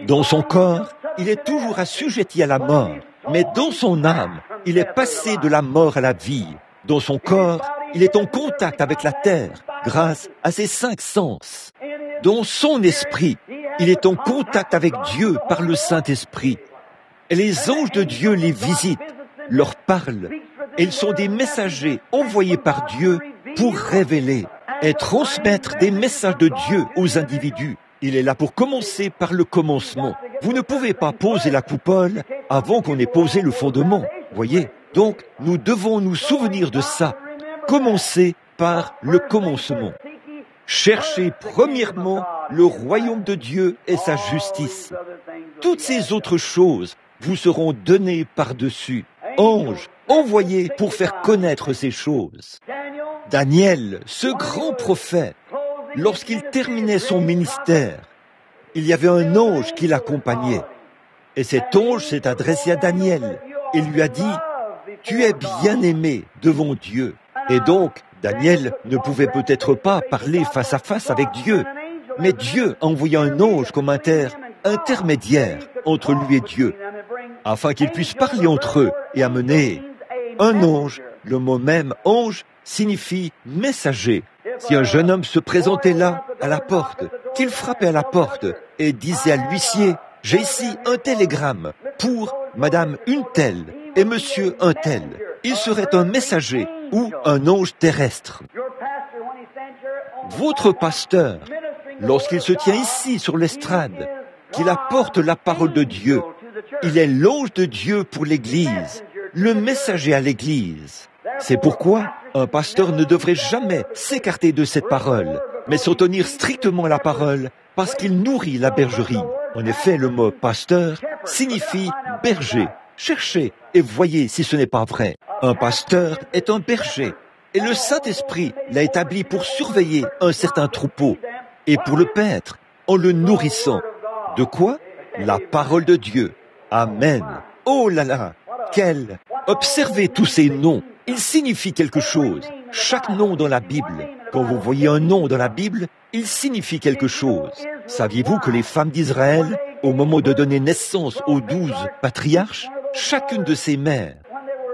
Dans son corps, il est toujours assujetti à la mort, mais dans son âme, il est passé de la mort à la vie. Dans son corps, il est en contact avec la terre, grâce à ses 5 sens. Dans son esprit, il est en contact avec Dieu par le Saint-Esprit. Et les anges de Dieu les visitent, leur parlent, et ils sont des messagers envoyés par Dieu pour révéler et transmettre des messages de Dieu aux individus. Il est là pour commencer par le commencement. Vous ne pouvez pas poser la coupole avant qu'on ait posé le fondement, voyez. Donc, nous devons nous souvenir de ça. Commencer par le commencement. Cherchez premièrement le royaume de Dieu et sa justice. Toutes ces autres choses vous seront données par-dessus. Anges, envoyés pour faire connaître ces choses. Daniel, ce grand prophète, lorsqu'il terminait son ministère, il y avait un ange qui l'accompagnait. Et cet ange s'est adressé à Daniel et lui a dit « Tu es bien-aimé devant Dieu ». Et donc, Daniel ne pouvait peut-être pas parler face à face avec Dieu, mais Dieu a envoyé un ange comme intermédiaire entre lui et Dieu, afin qu'ils puissent parler entre eux et amener un ange. Le mot même ange signifie messager. Si un jeune homme se présentait là, à la porte, qu'il frappait à la porte et disait à l'huissier « J'ai ici un télégramme pour Madame une telle et Monsieur un tel », il serait un messager ou un ange terrestre. Votre pasteur, lorsqu'il se tient ici sur l'estrade, qu'il apporte la parole de Dieu, il est l'ange de Dieu pour l'Église, le messager à l'Église. C'est pourquoi un pasteur ne devrait jamais s'écarter de cette parole, mais s'en tenir strictement à la parole, parce qu'il nourrit la bergerie. En effet, le mot « pasteur » signifie « berger ». Cherchez et voyez si ce n'est pas vrai. Un pasteur est un berger, et le Saint-Esprit l'a établi pour surveiller un certain troupeau, et pour le paître, en le nourrissant. De quoi? La parole de Dieu. Amen. Oh là là, quel! Observez tous ces noms, ils signifient quelque chose. Chaque nom dans la Bible, quand vous voyez un nom dans la Bible, il signifie quelque chose. Saviez-vous que les femmes d'Israël, au moment de donner naissance aux 12 patriarches, chacune de ces mères,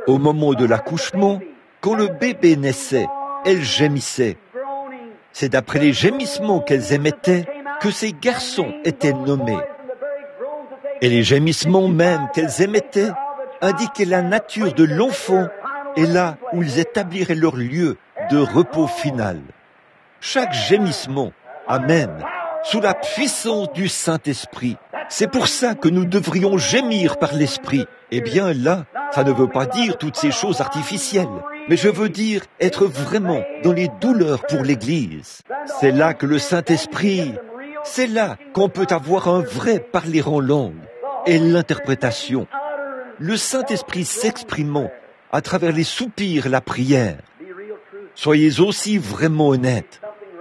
au moment de l'accouchement, quand le bébé naissait, elles gémissaient. C'est d'après les gémissements qu'elles émettaient que ces garçons étaient nommés. Et les gémissements même qu'elles émettaient indiquaient la nature de l'enfant et là où ils établiraient leur lieu de repos final. chaque gémissement. Amen. Sous la puissance du Saint-Esprit. C'est pour ça que nous devrions gémir par l'Esprit. Eh bien là, ça ne veut pas dire toutes ces choses artificielles, mais je veux dire être vraiment dans les douleurs pour l'Église. C'est là que le Saint-Esprit, c'est là qu'on peut avoir un vrai parler en langue et l'interprétation. Le Saint-Esprit s'exprimant à travers les soupirs et la prière. Soyez aussi vraiment honnêtes.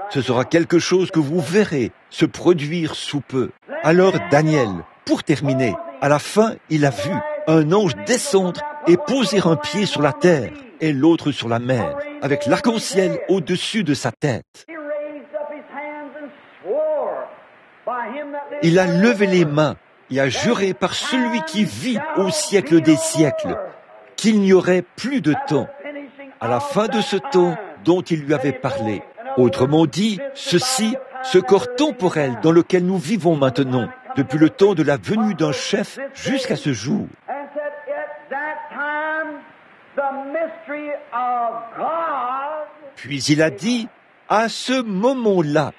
Ce sera quelque chose que vous verrez se produire sous peu. Alors Daniel, pour terminer, à la fin, il a vu un ange descendre et poser un pied sur la terre et l'autre sur la mer, avec l'arc-en-ciel au-dessus de sa tête. Il a levé les mains et a juré par celui qui vit au siècle des siècles qu'il n'y aurait plus de temps, à la fin de ce temps dont il lui avait parlé. Autrement dit, ceci, ce corps temporel dans lequel nous vivons maintenant, depuis le temps de la venue d'un chef jusqu'à ce jour. Puis il a dit, à ce moment-là,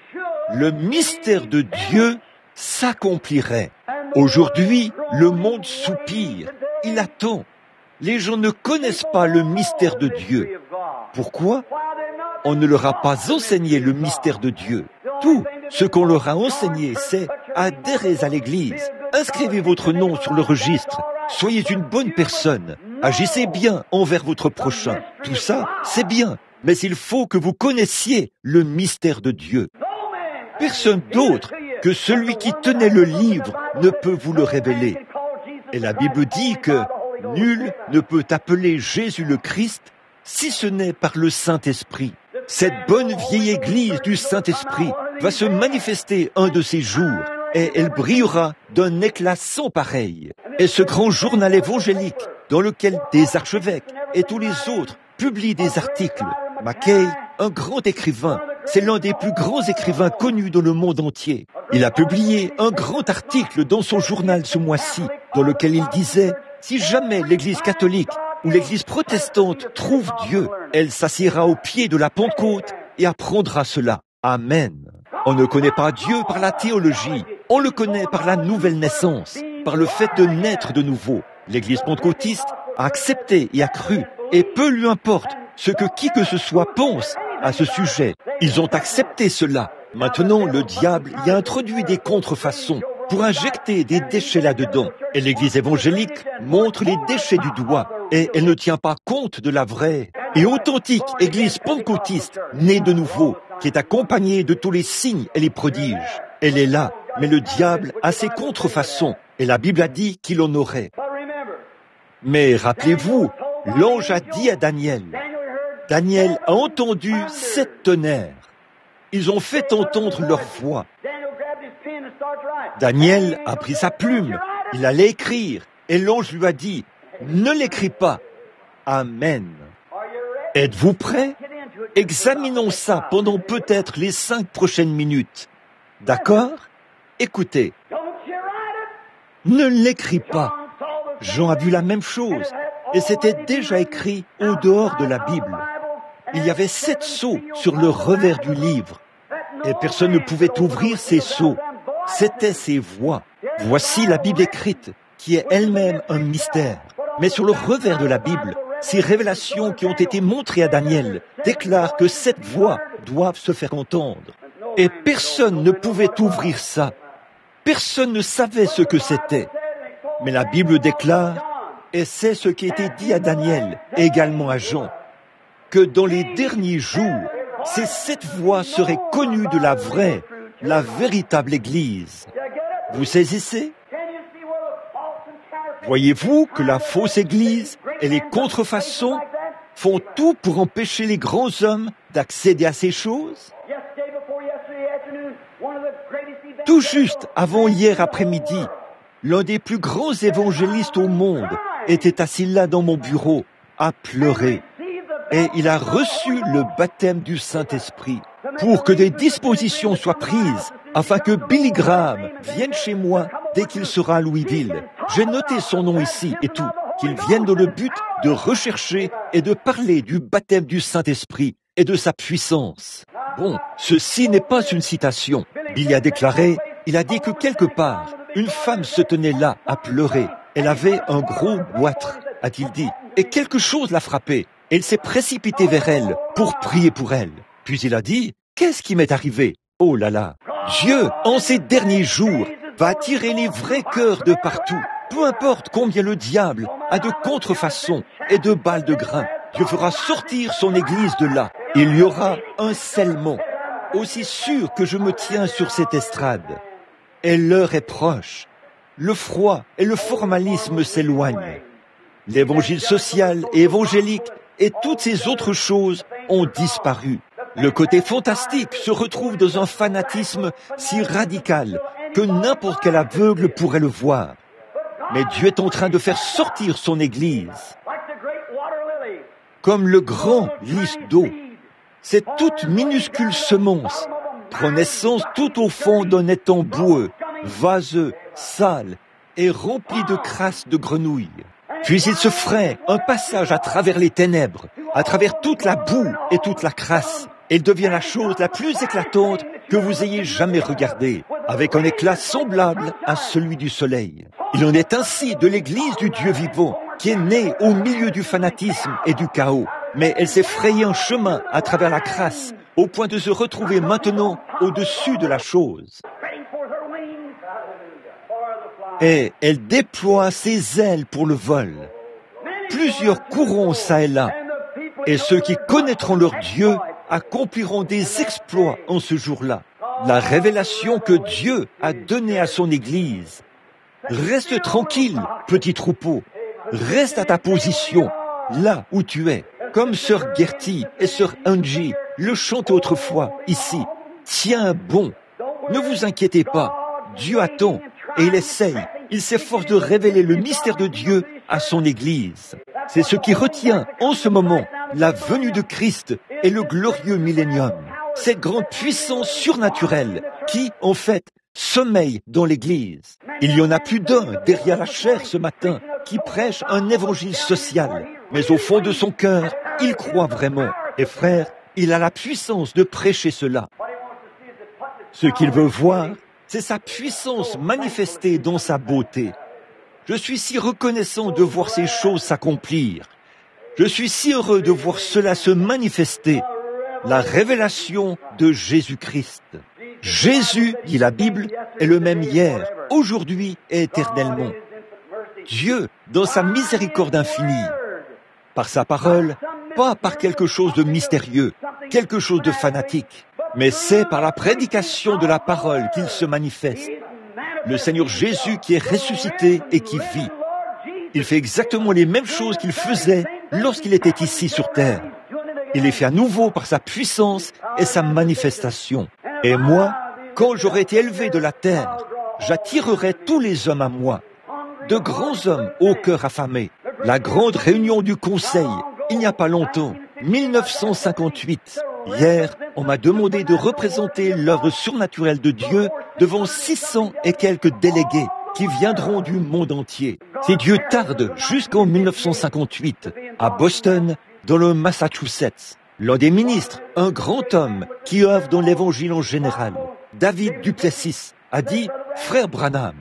le mystère de Dieu s'accomplirait. Aujourd'hui, le monde soupire, il attend. Les gens ne connaissent pas le mystère de Dieu. Pourquoi ? On ne leur a pas enseigné le mystère de Dieu. Tout ce qu'on leur a enseigné, c'est adhérez à l'Église, inscrivez votre nom sur le registre, soyez une bonne personne, agissez bien envers votre prochain. Tout ça, c'est bien, mais il faut que vous connaissiez le mystère de Dieu. Personne d'autre que celui qui tenait le livre ne peut vous le révéler. Et la Bible dit que nul ne peut appeler Jésus le Christ si ce n'est par le Saint-Esprit. Cette bonne vieille Église du Saint-Esprit va se manifester un de ces jours et elle brillera d'un éclat sans pareil. Et ce grand journal évangélique dans lequel des archevêques et tous les autres publient des articles. Mackay, un grand écrivain, c'est l'un des plus grands écrivains connus dans le monde entier. Il a publié un grand article dans son journal ce mois-ci dans lequel il disait « Si jamais l'Église catholique ou l'Église protestante trouve Dieu, elle s'assiera au pied de la Pentecôte et apprendra cela. Amen. On ne connaît pas Dieu par la théologie, on le connaît par la nouvelle naissance, par le fait de naître de nouveau. L'Église pentecôtiste a accepté et a cru, et peu lui importe ce que qui que ce soit pense à ce sujet. Ils ont accepté cela. Maintenant, le diable y a introduit des contrefaçons pour injecter des déchets là-dedans. Et l'Église évangélique montre les déchets du doigt. Et elle ne tient pas compte de la vraie et authentique Église pentecôtiste née de nouveau, qui est accompagnée de tous les signes et les prodiges. Elle est là, mais le diable a ses contrefaçons, et la Bible a dit qu'il en aurait. Mais rappelez-vous, l'ange a dit à Daniel, Daniel a entendu 7 tonnerres. Ils ont fait entendre leur voix. Daniel a pris sa plume, il allait écrire, et l'ange lui a dit, ne l'écris pas. Amen. Êtes-vous prêts? Examinons ça pendant peut-être les 5 prochaines minutes. D'accord? Écoutez. Ne l'écris pas. Jean a vu la même chose, et c'était déjà écrit au dehors de la Bible. Il y avait 7 sceaux sur le revers du livre, et personne ne pouvait ouvrir ces sceaux. C'étaient ces voix. Voici la Bible écrite, qui est elle-même un mystère. Mais sur le revers de la Bible, ces révélations qui ont été montrées à Daniel déclarent que cette voix doivent se faire entendre. Et personne ne pouvait ouvrir ça. Personne ne savait ce que c'était. Mais la Bible déclare, et c'est ce qui a été dit à Daniel, et également à Jean, que dans les derniers jours, ces 7 voix seraient connues de la vraie, la véritable Église. Vous saisissez? Voyez-vous que la fausse Église et les contrefaçons font tout pour empêcher les grands hommes d'accéder à ces choses? Tout juste avant hier après-midi, l'un des plus grands évangélistes au monde était assis là dans mon bureau à pleurer. Et il a reçu le baptême du Saint-Esprit pour que des dispositions soient prises afin que Billy Graham vienne chez moi dès qu'il sera à Louisville. J'ai noté son nom ici et tout, qu'il vienne dans le but de rechercher et de parler du baptême du Saint-Esprit et de sa puissance. Bon, ceci n'est pas une citation. Billy a déclaré, il a dit que quelque part, une femme se tenait là à pleurer. Elle avait un gros goitre, a-t-il dit, et quelque chose l'a frappée. Elle s'est précipitée vers elle pour prier pour elle. Puis il a dit, qu'est-ce qui m'est arrivé? Oh là là! Dieu, en ces derniers jours, va attirer les vrais cœurs de partout. Peu importe combien le diable a de contrefaçons et de balles de grain, Dieu fera sortir son Église de là. Il y aura un scellement, aussi sûr que je me tiens sur cette estrade. Et l'heure est proche. Le froid et le formalisme s'éloignent. L'évangile social et évangélique et toutes ces autres choses ont disparu. Le côté fantastique se retrouve dans un fanatisme si radical que n'importe quel aveugle pourrait le voir. Mais Dieu est en train de faire sortir son Église. Comme le grand lys d'eau, cette toute minuscule semence prend naissance tout au fond d'un étang boueux, vaseux, sale et rempli de crasse de grenouilles. Puis il se ferait un passage à travers les ténèbres, à travers toute la boue et toute la crasse. Elle devient la chose la plus éclatante que vous ayez jamais regardée, avec un éclat semblable à celui du soleil. Il en est ainsi de l'Église du Dieu vivant, qui est née au milieu du fanatisme et du chaos. Mais elle s'est frayée un chemin à travers la crasse, au point de se retrouver maintenant au-dessus de la chose. Et elle déploie ses ailes pour le vol. Plusieurs courront çà et là, et ceux qui connaîtront leur Dieu accompliront des exploits en ce jour-là. La révélation que Dieu a donnée à son Église. Reste tranquille, petit troupeau. Reste à ta position, là où tu es. Comme sœur Gertie et sœur Angie le chantaient autrefois, ici. Tiens bon, ne vous inquiétez pas. Dieu attend et il s'efforce de révéler le mystère de Dieu à son Église. C'est ce qui retient en ce moment la venue de Christ et le glorieux millénium. Cette grande puissance surnaturelle qui, en fait, sommeille dans l'Église. Il y en a plus d'un derrière la chair ce matin qui prêche un évangile social. Mais au fond de son cœur, il croit vraiment. Et frère, il a la puissance de prêcher cela. Ce qu'il veut voir, c'est sa puissance manifestée dans sa beauté. Je suis si reconnaissant de voir ces choses s'accomplir. Je suis si heureux de voir cela se manifester. La révélation de Jésus-Christ. Jésus, dit la Bible, est le même hier, aujourd'hui et éternellement. Dieu, dans sa miséricorde infinie, par sa parole, pas par quelque chose de mystérieux, quelque chose de fanatique, mais c'est par la prédication de la parole qu'il se manifeste. Le Seigneur Jésus qui est ressuscité et qui vit. Il fait exactement les mêmes choses qu'il faisait lorsqu'il était ici sur terre. Il les fait à nouveau par sa puissance et sa manifestation. Et moi, quand j'aurai été élevé de la terre, j'attirerai tous les hommes à moi. De grands hommes au cœur affamé. La grande réunion du Conseil, il n'y a pas longtemps, 1958. Hier, on m'a demandé de représenter l'œuvre surnaturelle de Dieu devant 600 et quelques délégués qui viendront du monde entier. Si Dieu tarde jusqu'en 1958, à Boston, dans le Massachusetts, l'un des ministres, un grand homme qui œuvre dans l'Évangile en général, David Duplessis, a dit « Frère Branham,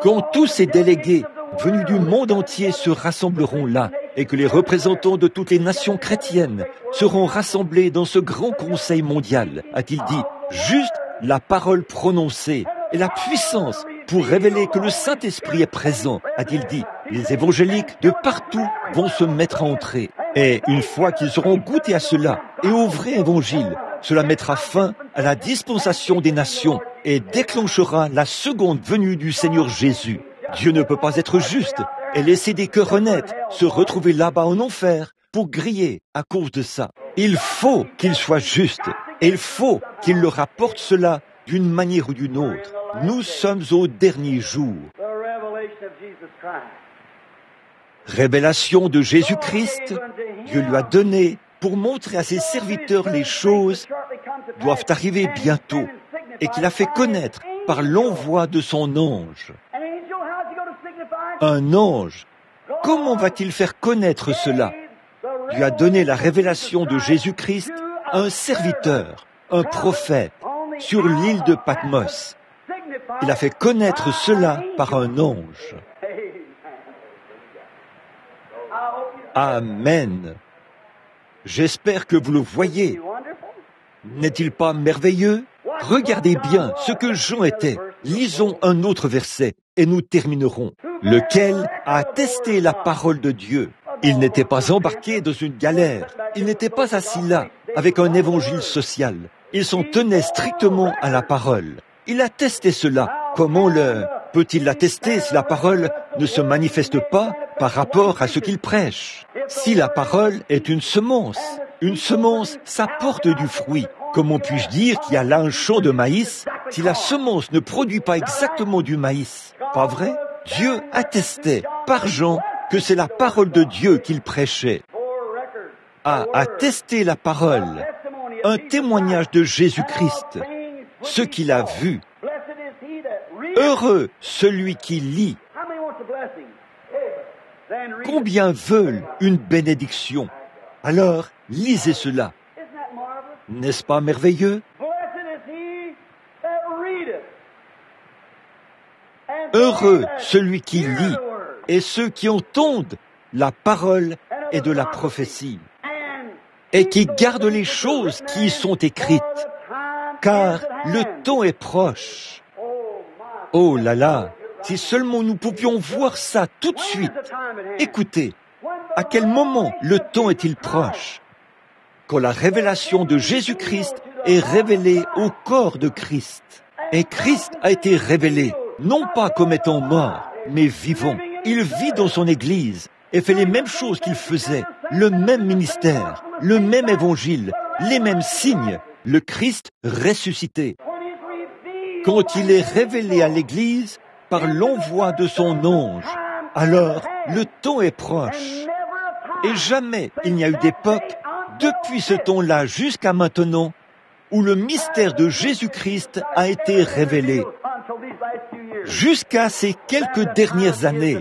quand tous ces délégués venus du monde entier se rassembleront là et que les représentants de toutes les nations chrétiennes seront rassemblés dans ce grand conseil mondial, a-t-il dit, juste la parole prononcée et la puissance pour révéler que le Saint-Esprit est présent, a-t-il dit. Les évangéliques de partout vont se mettre à entrer. Et une fois qu'ils auront goûté à cela et au vrai évangile, cela mettra fin à la dispensation des nations et déclenchera la seconde venue du Seigneur Jésus. Dieu ne peut pas être juste et laisser des cœurs honnêtes se retrouver là-bas en enfer pour griller à cause de ça. Il faut qu'il soit juste et il faut qu'il leur apporte cela d'une manière ou d'une autre. Nous sommes au dernier jour. Révélation de Jésus-Christ, Dieu lui a donné pour montrer à ses serviteurs les choses doivent arriver bientôt et qu'il a fait connaître par l'envoi de son ange. Un ange, comment va-t-il faire connaître cela? Dieu a donné la révélation de Jésus-Christ à un serviteur un prophète sur l'île de Patmos. Il a fait connaître cela par un ange. Amen. J'espère que vous le voyez. N'est-il pas merveilleux? Regardez bien ce que Jean était. Lisons un autre verset et nous terminerons. Lequel a attesté la parole de Dieu. Il n'était pas embarqué dans une galère. Il n'était pas assis là avec un évangile social. Il s'en tenait strictement à la parole. Il attestait cela. Comment peut-il l'attester si la parole ne se manifeste pas par rapport à ce qu'il prêche? Si la parole est une semence, ça porte du fruit. Comment puis-je dire qu'il y a là un champ de maïs si la semence ne produit pas exactement du maïs? Pas vrai? Dieu attestait par Jean que c'est la parole de Dieu qu'il prêchait. A attesté la parole, un témoignage de Jésus-Christ, ce qu'il a vu. Heureux celui qui lit. Combien veulent une bénédiction? Alors, lisez cela. N'est-ce pas merveilleux? Heureux celui qui lit et ceux qui entendent la parole et de la prophétie et qui gardent les choses qui y sont écrites, car le temps est proche. Oh là là, si seulement nous pouvions voir ça tout de suite. Écoutez, à quel moment le temps est-il proche? Quand la révélation de Jésus-Christ est révélée au corps de Christ. Et Christ a été révélé, non pas comme étant mort, mais vivant. Il vit dans son Église et fait les mêmes choses qu'il faisait, le même ministère, le même évangile, les mêmes signes, le Christ ressuscité. Quand il est révélé à l'Église par l'envoi de son ange, alors le temps est proche. Et jamais il n'y a eu d'époque, depuis ce temps-là jusqu'à maintenant, où le mystère de Jésus-Christ a été révélé. Jusqu'à ces quelques dernières années.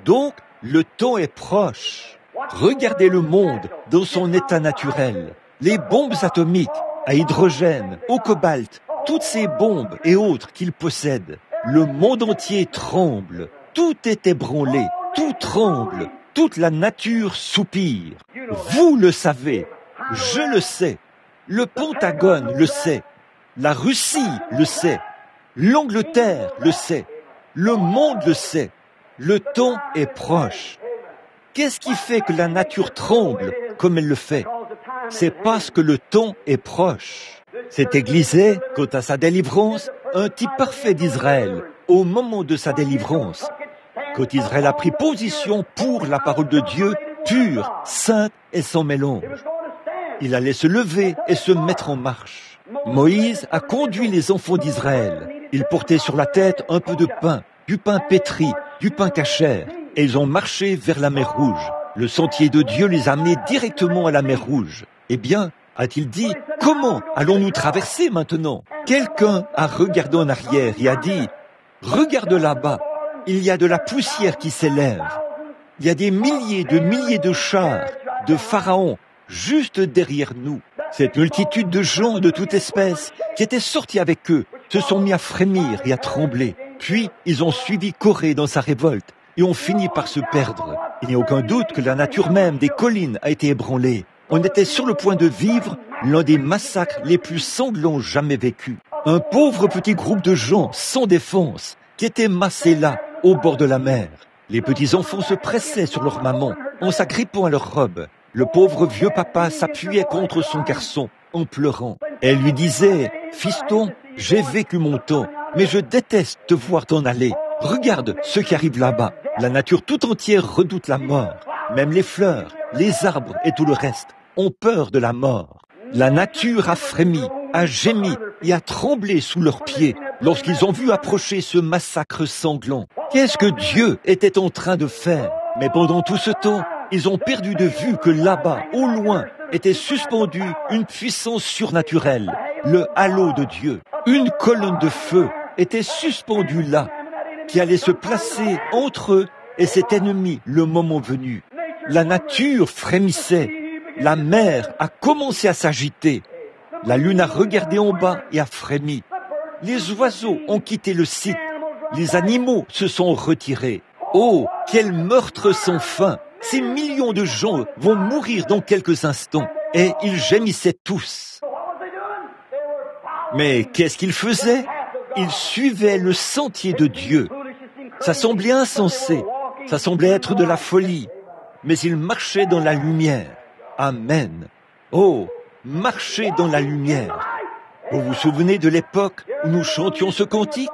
Donc, le temps est proche. Regardez le monde dans son état naturel. Les bombes atomiques, à hydrogène, au cobalt, toutes ces bombes et autres qu'il possède. Le monde entier tremble. Tout est ébranlé. Tout tremble. Toute la nature soupire. Vous le savez. Je le sais. Le Pentagone le sait. La Russie le sait. L'Angleterre le sait. Le monde le sait. Le temps est proche. Qu'est-ce qui fait que la nature tremble comme elle le fait? C'est parce que le temps est proche. Cette Église est, quant à sa délivrance, un type parfait d'Israël au moment de sa délivrance. Quand Israël a pris position pour la parole de Dieu, pure, sainte et sans mélange. Il allait se lever et se mettre en marche. Moïse a conduit les enfants d'Israël. Ils portaient sur la tête un peu de pain, du pain pétri, du pain cachère, et ils ont marché vers la mer Rouge. Le sentier de Dieu les a amenés directement à la mer Rouge. Eh bien, a-t-il dit, comment allons-nous traverser maintenant? Quelqu'un a regardé en arrière et a dit, regarde là-bas, il y a de la poussière qui s'élève. Il y a des milliers de chars, de pharaons, juste derrière nous. Cette multitude de gens de toute espèce qui étaient sortis avec eux se sont mis à frémir et à trembler. Puis, ils ont suivi Corée dans sa révolte et ont fini par se perdre. Il n'y a aucun doute que la nature même des collines a été ébranlée. On était sur le point de vivre l'un des massacres les plus sanglants jamais vécus. Un pauvre petit groupe de gens sans défense qui étaient massés là, au bord de la mer. Les petits enfants se pressaient sur leur maman en s'agrippant à leur robe. Le pauvre vieux papa s'appuyait contre son garçon en pleurant. Elle lui disait, « Fiston, j'ai vécu mon temps, mais je déteste te voir t'en aller. Regarde ce qui arrive là-bas. La nature tout entière redoute la mort. Même les fleurs, les arbres et tout le reste ont peur de la mort. La nature a frémi, a gémi et a tremblé sous leurs pieds lorsqu'ils ont vu approcher ce massacre sanglant. Qu'est-ce que Dieu était en train de faire? Mais pendant tout ce temps, ils ont perdu de vue que là-bas, au loin, était suspendue une puissance surnaturelle, le halo de Dieu. Une colonne de feu était suspendue là, qui allait se placer entre eux et cet ennemi le moment venu. La nature frémissait, la mer a commencé à s'agiter. La lune a regardé en bas et a frémi. Les oiseaux ont quitté le site. Les animaux se sont retirés. Oh, quel meurtre sans fin! Ces millions de gens vont mourir dans quelques instants. Et ils gémissaient tous. Mais qu'est-ce qu'ils faisaient? Ils suivaient le sentier de Dieu. Ça semblait insensé. Ça semblait être de la folie. Mais ils marchaient dans la lumière. Amen. Oh, marcher dans la lumière. Vous vous souvenez de l'époque où nous chantions ce cantique?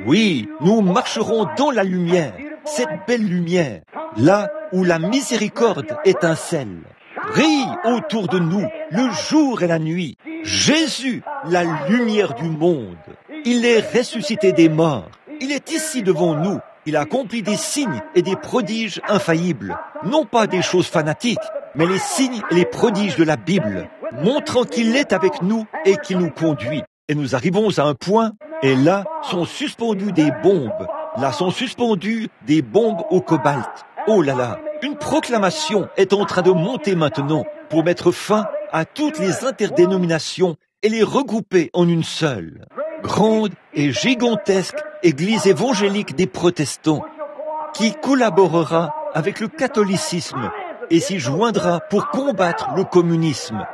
Oui, nous marcherons dans la lumière, cette belle lumière, là où la miséricorde étincelle. Brille autour de nous le jour et la nuit. Jésus, la lumière du monde. Il est ressuscité des morts. Il est ici devant nous. Il a accompli des signes et des prodiges infaillibles. Non pas des choses fanatiques, mais les signes et les prodiges de la Bible, montrant qu'il est avec nous et qu'il nous conduit. Et nous arrivons à un point, et là sont suspendues des bombes. Là sont suspendues des bombes au cobalt. Oh là là, une proclamation est en train de monter maintenant pour mettre fin à toutes les interdénominations et les regrouper en une seule. Grande et gigantesque Église évangélique des protestants qui collaborera avec le catholicisme et s'y joindra pour combattre le communisme.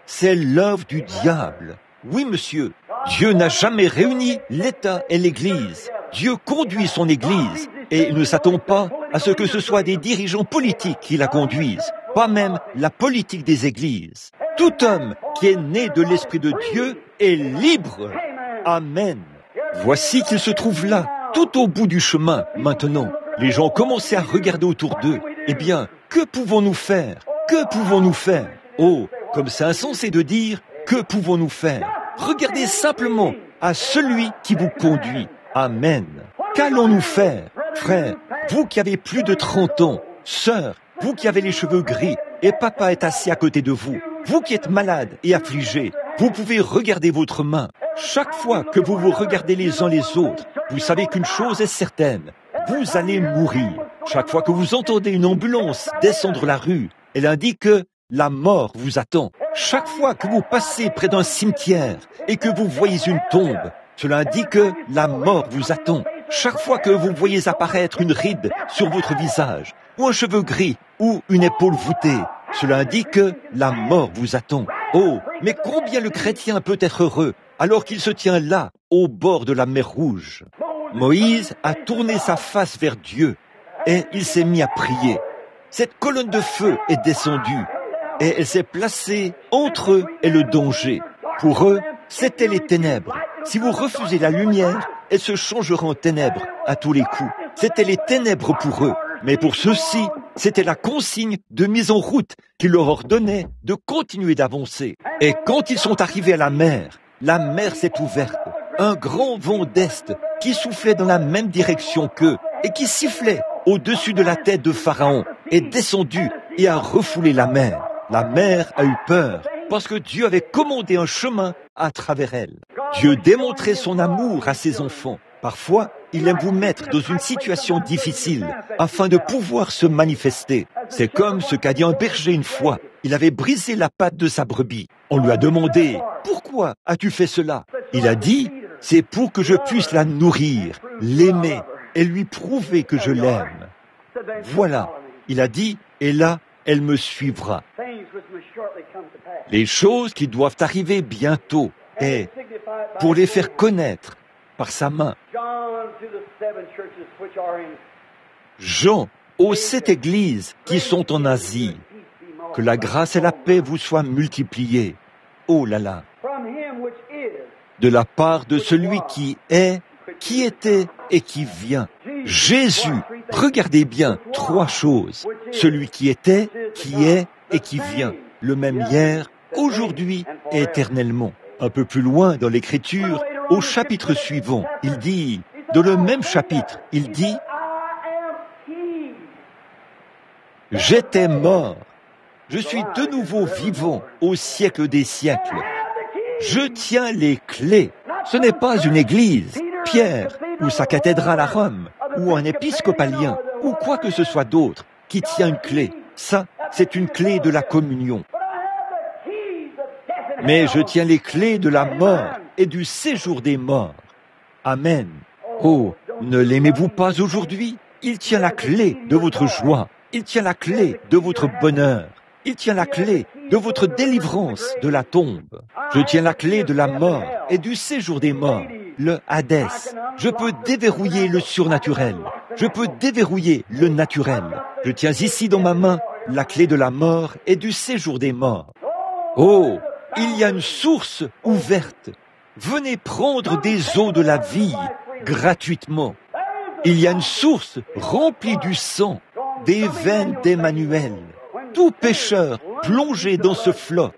C'est l'œuvre du diable. Oui, monsieur, Dieu n'a jamais réuni l'État et l'Église. Dieu conduit son Église et il ne s'attend pas à ce que ce soit des dirigeants politiques qui la conduisent, pas même la politique des églises. Tout homme qui est né de l'Esprit de Dieu est libre. Amen. Voici qu'il se trouve là, tout au bout du chemin, maintenant. Les gens commençaient à regarder autour d'eux. Eh bien, que pouvons-nous faire? Que pouvons-nous faire? Oh, comme c'est insensé de dire, que pouvons-nous faire? Regardez simplement à celui qui vous conduit. Amen. Qu'allons-nous faire? Frère, vous qui avez plus de 30 ans, sœur, vous qui avez les cheveux gris, et papa est assis à côté de vous, vous qui êtes malade et affligé, vous pouvez regarder votre main. Chaque fois que vous vous regardez les uns les autres, vous savez qu'une chose est certaine, vous allez mourir. Chaque fois que vous entendez une ambulance descendre la rue, elle indique que la mort vous attend. Chaque fois que vous passez près d'un cimetière et que vous voyez une tombe, cela indique que la mort vous attend. Chaque fois que vous voyez apparaître une ride sur votre visage, ou un cheveu gris, ou une épaule voûtée, cela indique que la mort vous attend. Oh, mais combien le chrétien peut être heureux alors qu'il se tient là, au bord de la mer Rouge. Moïse a tourné sa face vers Dieu et il s'est mis à prier. Cette colonne de feu est descendue et elle s'est placée entre eux et le danger. Pour eux, c'étaient les ténèbres. Si vous refusez la lumière, elle se changera en ténèbres à tous les coups. C'étaient les ténèbres pour eux. Mais pour ceux-ci, c'était la consigne de mise en route qui leur ordonnait de continuer d'avancer. Et quand ils sont arrivés à la mer s'est ouverte. Un grand vent d'est qui soufflait dans la même direction qu'eux et qui sifflait au-dessus de la tête de Pharaon est descendu et a refoulé la mer. La mer a eu peur parce que Dieu avait commandé un chemin à travers elle. Dieu démontrait son amour à ses enfants. Parfois, il aime vous mettre dans une situation difficile afin de pouvoir se manifester. C'est comme ce qu'a dit un berger une fois. Il avait brisé la patte de sa brebis. On lui a demandé « Pourquoi as-tu fait cela ?» Il a dit « C'est pour que je puisse la nourrir, l'aimer et lui prouver que je l'aime. » Voilà, il a dit « Et là, elle me suivra. » Les choses qui doivent arriver bientôt et pour les faire connaître par sa main. Jean, aux 7 églises qui sont en Asie, que la grâce et la paix vous soient multipliées. Oh là là! De la part de celui qui est, qui était et qui vient. Jésus, regardez bien, 3 choses. Celui qui était, qui est et qui vient. Le même hier, aujourd'hui et éternellement. Un peu plus loin dans l'Écriture, au chapitre suivant, il dit, dans le même chapitre, il dit, « J'étais mort, je suis de nouveau vivant au siècle des siècles. Je tiens les clés. » Ce n'est pas une église, Pierre, ou sa cathédrale à Rome, ou un épiscopalien, ou quoi que ce soit d'autre, qui tient une clé. Ça, c'est une clé de la communion. mais je tiens les clés de la mort et du séjour des morts. Amen. Oh, ne l'aimez-vous pas aujourd'hui? Il tient la clé de votre joie. Il tient la clé de votre bonheur. Il tient la clé de votre délivrance de la tombe. Je tiens la clé de la mort et du séjour des morts, le Hadès. Je peux déverrouiller le surnaturel. Je peux déverrouiller le naturel. Je tiens ici dans ma main la clé de la mort et du séjour des morts. Oh, il y a une source ouverte. Venez prendre des eaux de la vie gratuitement. Il y a une source remplie du sang, des veines d'Emmanuel. Tout pécheur plongé dans ce flot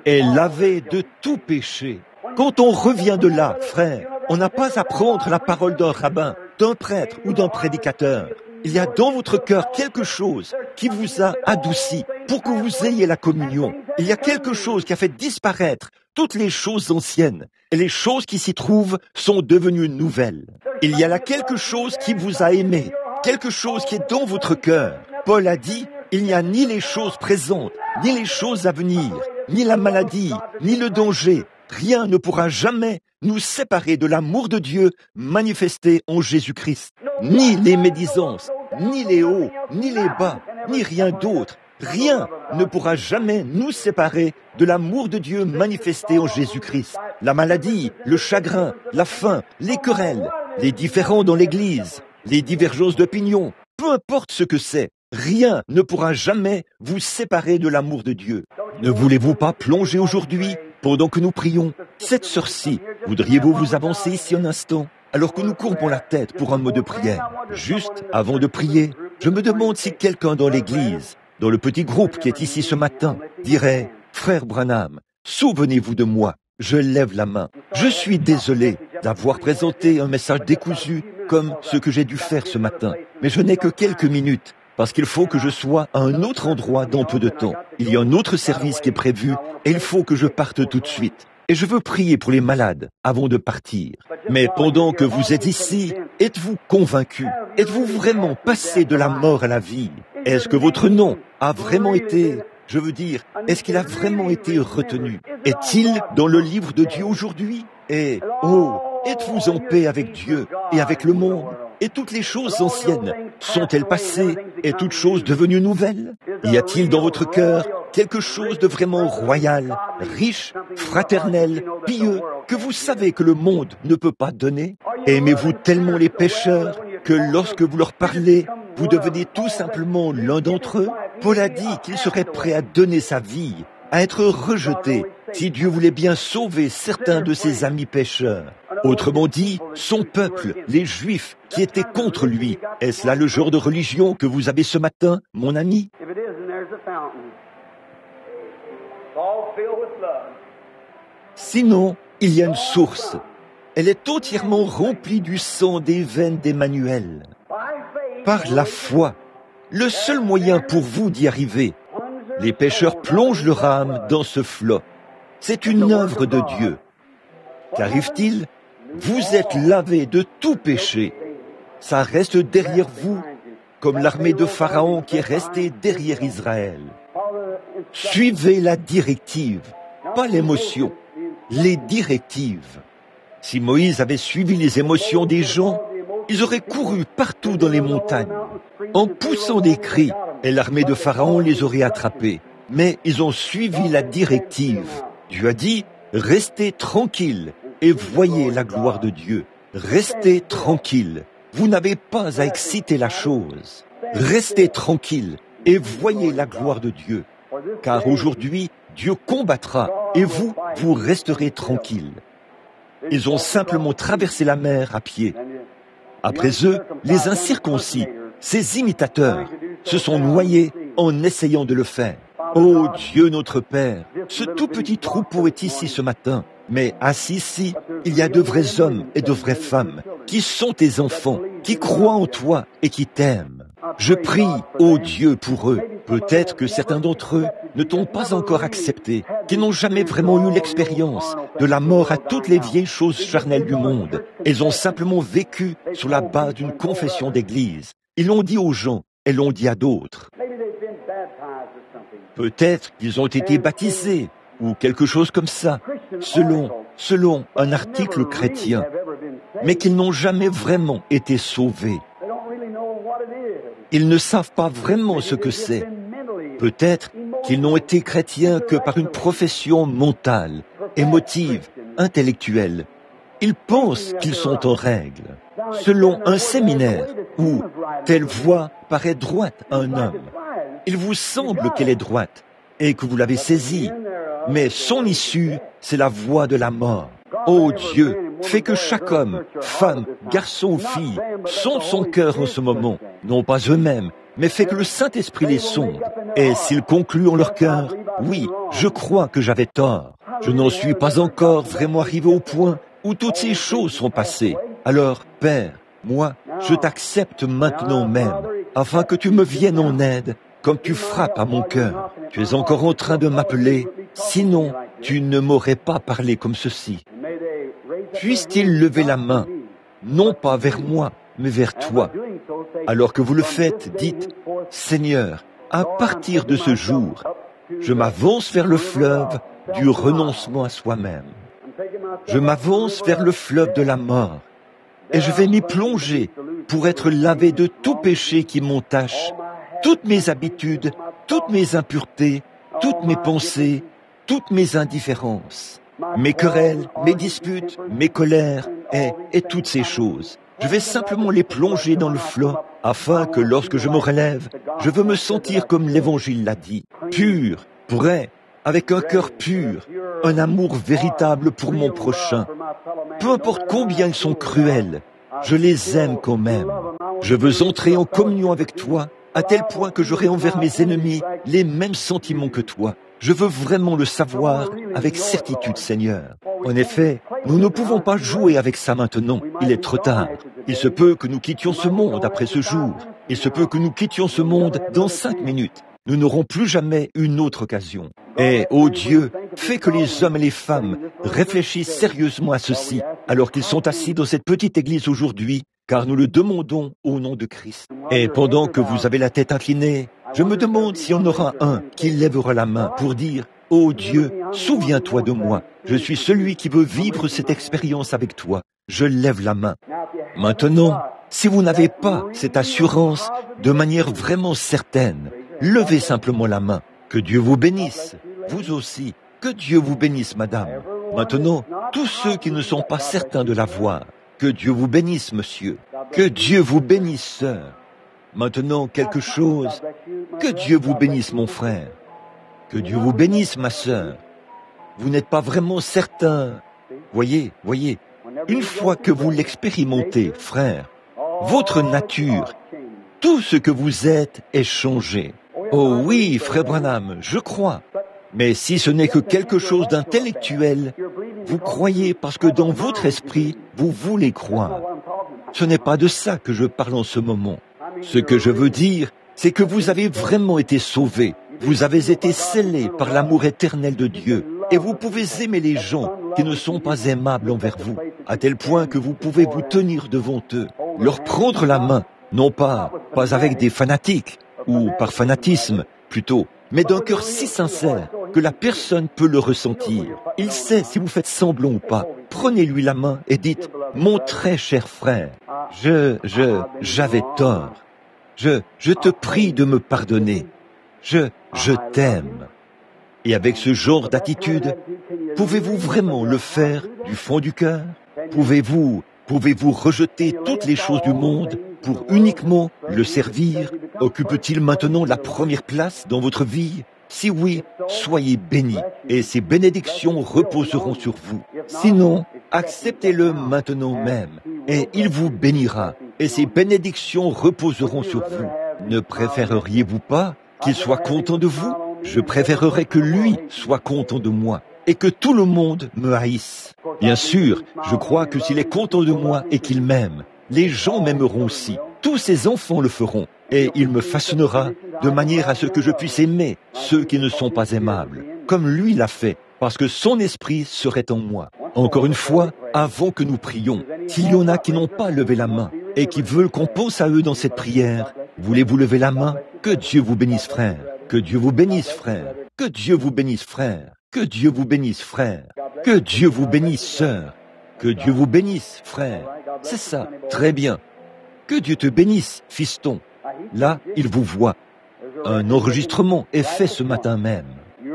est lavé de tout péché. Quand on revient de là, frère, on n'a pas à prendre la parole d'un rabbin, d'un prêtre ou d'un prédicateur. Il y a dans votre cœur quelque chose qui vous a adouci pour que vous ayez la communion. Il y a quelque chose qui a fait disparaître toutes les choses anciennes et les choses qui s'y trouvent sont devenues nouvelles. Il y a là quelque chose qui vous a aimé, quelque chose qui est dans votre cœur. Paul a dit, il n'y a ni les choses présentes, ni les choses à venir, ni la maladie, ni le danger. Rien ne pourra jamais nous séparer de l'amour de Dieu manifesté en Jésus-Christ. Ni les médisances, ni les hauts, ni les bas, ni rien d'autre. Rien ne pourra jamais nous séparer de l'amour de Dieu manifesté en Jésus-Christ. La maladie, le chagrin, la faim, les querelles, les différends dans l'Église, les divergences d'opinion, peu importe ce que c'est, rien ne pourra jamais vous séparer de l'amour de Dieu. Ne voulez-vous pas plonger aujourd'hui, pendant que nous prions, cette sœur-ci, voudriez-vous vous avancer ici un instant, alors que nous courbons la tête pour un mot de prière? Juste avant de prier, je me demande si quelqu'un dans l'Église, dans le petit groupe qui est ici ce matin, dirait « Frère Branham, souvenez-vous de moi, je lève la main. Je suis désolé d'avoir présenté un message décousu comme ce que j'ai dû faire ce matin, mais je n'ai que quelques minutes. Parce qu'il faut que je sois à un autre endroit dans peu de temps. Il y a un autre service qui est prévu et il faut que je parte tout de suite. Et je veux prier pour les malades avant de partir. Mais pendant que vous êtes ici, êtes-vous convaincu? Êtes-vous vraiment passé de la mort à la vie? Est-ce que votre nom a vraiment été, je veux dire, est-ce qu'il a vraiment été retenu? Est-il dans le livre de Dieu aujourd'hui? Et, oh, êtes-vous en paix avec Dieu et avec le monde? Et toutes les choses anciennes, sont-elles passées et toutes choses devenues nouvelles? Y a-t-il dans votre cœur quelque chose de vraiment royal, riche, fraternel, pieux, que vous savez que le monde ne peut pas donner? Aimez-vous tellement les pécheurs que lorsque vous leur parlez, vous devenez tout simplement l'un d'entre eux? Paul a dit qu'il serait prêt à donner sa vie, à être rejeté, si Dieu voulait bien sauver certains de ses amis pécheurs. Autrement dit, son peuple, les Juifs, qui étaient contre lui. Est-ce là le genre de religion que vous avez ce matin, mon ami? Sinon, il y a une source. Elle est entièrement remplie du sang des veines d'Emmanuel. Par la foi, le seul moyen pour vous d'y arriver, les pécheurs plongent leur âme dans ce flot. C'est une œuvre de Dieu. Qu'arrive-t-il? Vous êtes lavés de tout péché. Ça reste derrière vous, comme l'armée de Pharaon qui est restée derrière Israël. Suivez la directive, pas l'émotion, les directives. Si Moïse avait suivi les émotions des gens, ils auraient couru partout dans les montagnes, en poussant des cris, et l'armée de Pharaon les aurait attrapés. Mais ils ont suivi la directive. Dieu a dit, restez tranquilles et voyez la gloire de Dieu. Restez tranquille. Vous n'avez pas à exciter la chose. Restez tranquille et voyez la gloire de Dieu. Car aujourd'hui, Dieu combattra et vous, vous resterez tranquille. Ils ont simplement traversé la mer à pied. Après eux, les incirconcis, ces imitateurs, se sont noyés en essayant de le faire. Ô Dieu notre Père, ce tout petit troupeau est ici ce matin. Mais assis ici, il y a de vrais hommes et de vraies femmes qui sont tes enfants, qui croient en toi et qui t'aiment. Je prie, ô Dieu, pour eux. Peut-être que certains d'entre eux ne t'ont pas encore accepté, qu'ils n'ont jamais vraiment eu l'expérience de la mort à toutes les vieilles choses charnelles du monde. Ils ont simplement vécu sur la base d'une confession d'église. Ils l'ont dit aux gens et l'ont dit à d'autres. Peut-être qu'ils ont été baptisés ou quelque chose comme ça, selon un article chrétien, mais qu'ils n'ont jamais vraiment été sauvés. Ils ne savent pas vraiment ce que c'est. Peut-être qu'ils n'ont été chrétiens que par une profession mentale, émotive, intellectuelle. Ils pensent qu'ils sont en règle, selon un séminaire où telle voie paraît droite à un homme. Il vous semble qu'elle est droite et que vous l'avez saisie, mais son issue, c'est la voie de la mort. Ô Dieu, fais que chaque homme, femme, garçon ou fille sonde son cœur en ce moment, non pas eux-mêmes, mais fais que le Saint-Esprit les sonde. Et s'ils concluent en leur cœur, oui, je crois que j'avais tort, je n'en suis pas encore vraiment arrivé au point où toutes ces choses sont passées. Alors, Père, moi, je t'accepte maintenant même, afin que tu me viennes en aide, comme tu frappes à mon cœur. Tu es encore en train de m'appeler, sinon tu ne m'aurais pas parlé comme ceci. Puisse-t-il lever la main, non pas vers moi, mais vers toi. Alors que vous le faites, dites, Seigneur, à partir de ce jour, je m'avance vers le fleuve du renoncement à soi-même. Je m'avance vers le fleuve de la mort, et je vais m'y plonger pour être lavé de tout péché qui m'entache, toutes mes habitudes, toutes mes impuretés, toutes mes pensées, toutes mes indifférences, mes querelles, mes disputes, mes colères et toutes ces choses. Je vais simplement les plonger dans le flot afin que lorsque je me relève, je veux me sentir comme l'Évangile l'a dit, pur, vrai, avec un cœur pur, un amour véritable pour mon prochain. Peu importe combien ils sont cruels, je les aime quand même. Je veux entrer en communion avec toi à tel point que j'aurai envers mes ennemis les mêmes sentiments que toi. Je veux vraiment le savoir avec certitude, Seigneur. En effet, nous ne pouvons pas jouer avec ça maintenant. Il est trop tard. Il se peut que nous quittions ce monde après ce jour. Il se peut que nous quittions ce monde dans 5 minutes. Nous n'aurons plus jamais une autre occasion. Et, ô Dieu, fais que les hommes et les femmes réfléchissent sérieusement à ceci, alors qu'ils sont assis dans cette petite église aujourd'hui, car nous le demandons au nom de Christ. Et pendant que vous avez la tête inclinée, je me demande s'il y en aura un qui lèvera la main pour dire « Ô Dieu, souviens-toi de moi. Je suis celui qui veut vivre cette expérience avec toi. Je lève la main. » Maintenant, si vous n'avez pas cette assurance de manière vraiment certaine, levez simplement la main. Que Dieu vous bénisse. Vous aussi. Que Dieu vous bénisse, madame. Maintenant, tous ceux qui ne sont pas certains de l'avoir, que Dieu vous bénisse, monsieur. Que Dieu vous bénisse, sœur. Maintenant, quelque chose. Que Dieu vous bénisse, mon frère. Que Dieu vous bénisse, ma sœur. Vous n'êtes pas vraiment certain. Voyez, une fois que vous l'expérimentez, frère, votre nature, tout ce que vous êtes est changé. Oh oui, frère Branham, je crois. Mais si ce n'est que quelque chose d'intellectuel, vous croyez parce que dans votre esprit, vous voulez croire. Ce n'est pas de ça que je parle en ce moment. Ce que je veux dire, c'est que vous avez vraiment été sauvés. Vous avez été scellés par l'amour éternel de Dieu. Et vous pouvez aimer les gens qui ne sont pas aimables envers vous, à tel point que vous pouvez vous tenir devant eux, leur prendre la main, non pas avec des fanatiques, ou par fanatisme, plutôt, mais d'un cœur si sincère que la personne peut le ressentir. Il sait si vous faites semblant ou pas. Prenez-lui la main et dites, mon très cher frère, j'avais tort. Je te prie de me pardonner. Je t'aime. Et avec ce genre d'attitude, pouvez-vous vraiment le faire du fond du cœur? Pouvez-vous rejeter toutes les choses du monde pour uniquement le servir? Occupe-t-il maintenant la première place dans votre vie? Si oui, soyez bénis, et ces bénédictions reposeront sur vous. Sinon, acceptez-le maintenant même, et il vous bénira, et ces bénédictions reposeront sur vous. Ne préféreriez-vous pas qu'il soit content de vous? Je préférerais que lui soit content de moi, et que tout le monde me haïsse. Bien sûr, je crois que s'il est content de moi et qu'il m'aime, les gens m'aimeront aussi. Tous ses enfants le feront, et il me façonnera de manière à ce que je puisse aimer ceux qui ne sont pas aimables, comme lui l'a fait, parce que son esprit serait en moi. Encore une fois, avant que nous prions, s'il y en a qui n'ont pas levé la main et qui veulent qu'on pense à eux dans cette prière, voulez-vous lever la main? Que Dieu vous bénisse, frère. Que Dieu vous bénisse, frère. Que Dieu vous bénisse, frère. Que Dieu vous bénisse, frère. Que Dieu vous bénisse, sœur. Que Dieu vous bénisse, frère. C'est ça, très bien. Que Dieu te bénisse, fiston. Là, il vous voit. Un enregistrement est fait ce matin même.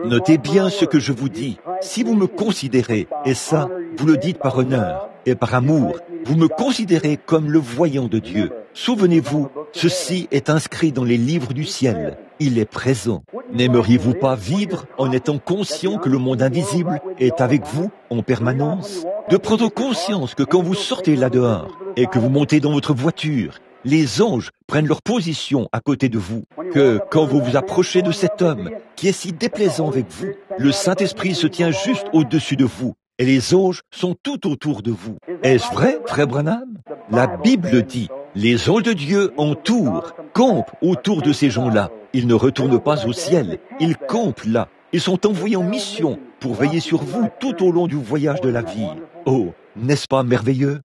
Notez bien ce que je vous dis. Si vous me considérez, et ça, vous le dites par honneur et par amour, vous me considérez comme le voyant de Dieu. Souvenez-vous, ceci est inscrit dans les livres du ciel. Il est présent. N'aimeriez-vous pas vivre en étant conscient que le monde invisible est avec vous en permanence? De prendre conscience que quand vous sortez là-dehors et que vous montez dans votre voiture, les anges prennent leur position à côté de vous, que quand vous vous approchez de cet homme qui est si déplaisant avec vous, le Saint-Esprit se tient juste au-dessus de vous et les anges sont tout autour de vous. Est-ce vrai, frère Branham? La Bible dit, les anges de Dieu entourent, campent autour de ces gens-là. Ils ne retournent pas au ciel, ils campent là. Ils sont envoyés en mission pour veiller sur vous tout au long du voyage de la vie. Oh, n'est-ce pas merveilleux?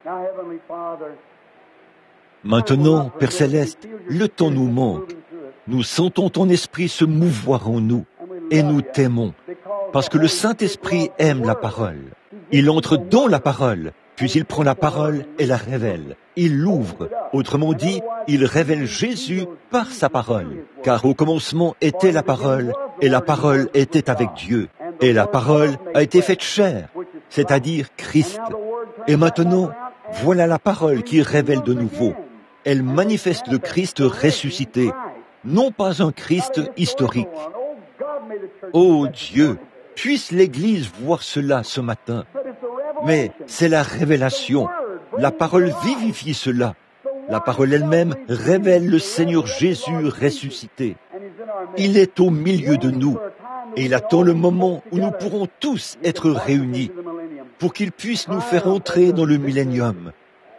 Maintenant, Père Céleste, le temps nous manque. Nous sentons ton esprit se mouvoir en nous et nous t'aimons parce que le Saint-Esprit aime la parole. Il entre dans la parole, puis il prend la parole et la révèle. Il l'ouvre. Autrement dit, il révèle Jésus par sa parole. Car au commencement était la parole et la parole était avec Dieu. Et la parole a été faite chair, c'est-à-dire Christ. Et maintenant, voilà la parole qui révèle de nouveau. Elle manifeste le Christ ressuscité, non pas un Christ historique. Oh Dieu, puisse l'Église voir cela ce matin. Mais c'est la révélation. La parole vivifie cela. La parole elle-même révèle le Seigneur Jésus ressuscité. Il est au milieu de nous et il attend le moment où nous pourrons tous être réunis pour qu'il puisse nous faire entrer dans le millénium,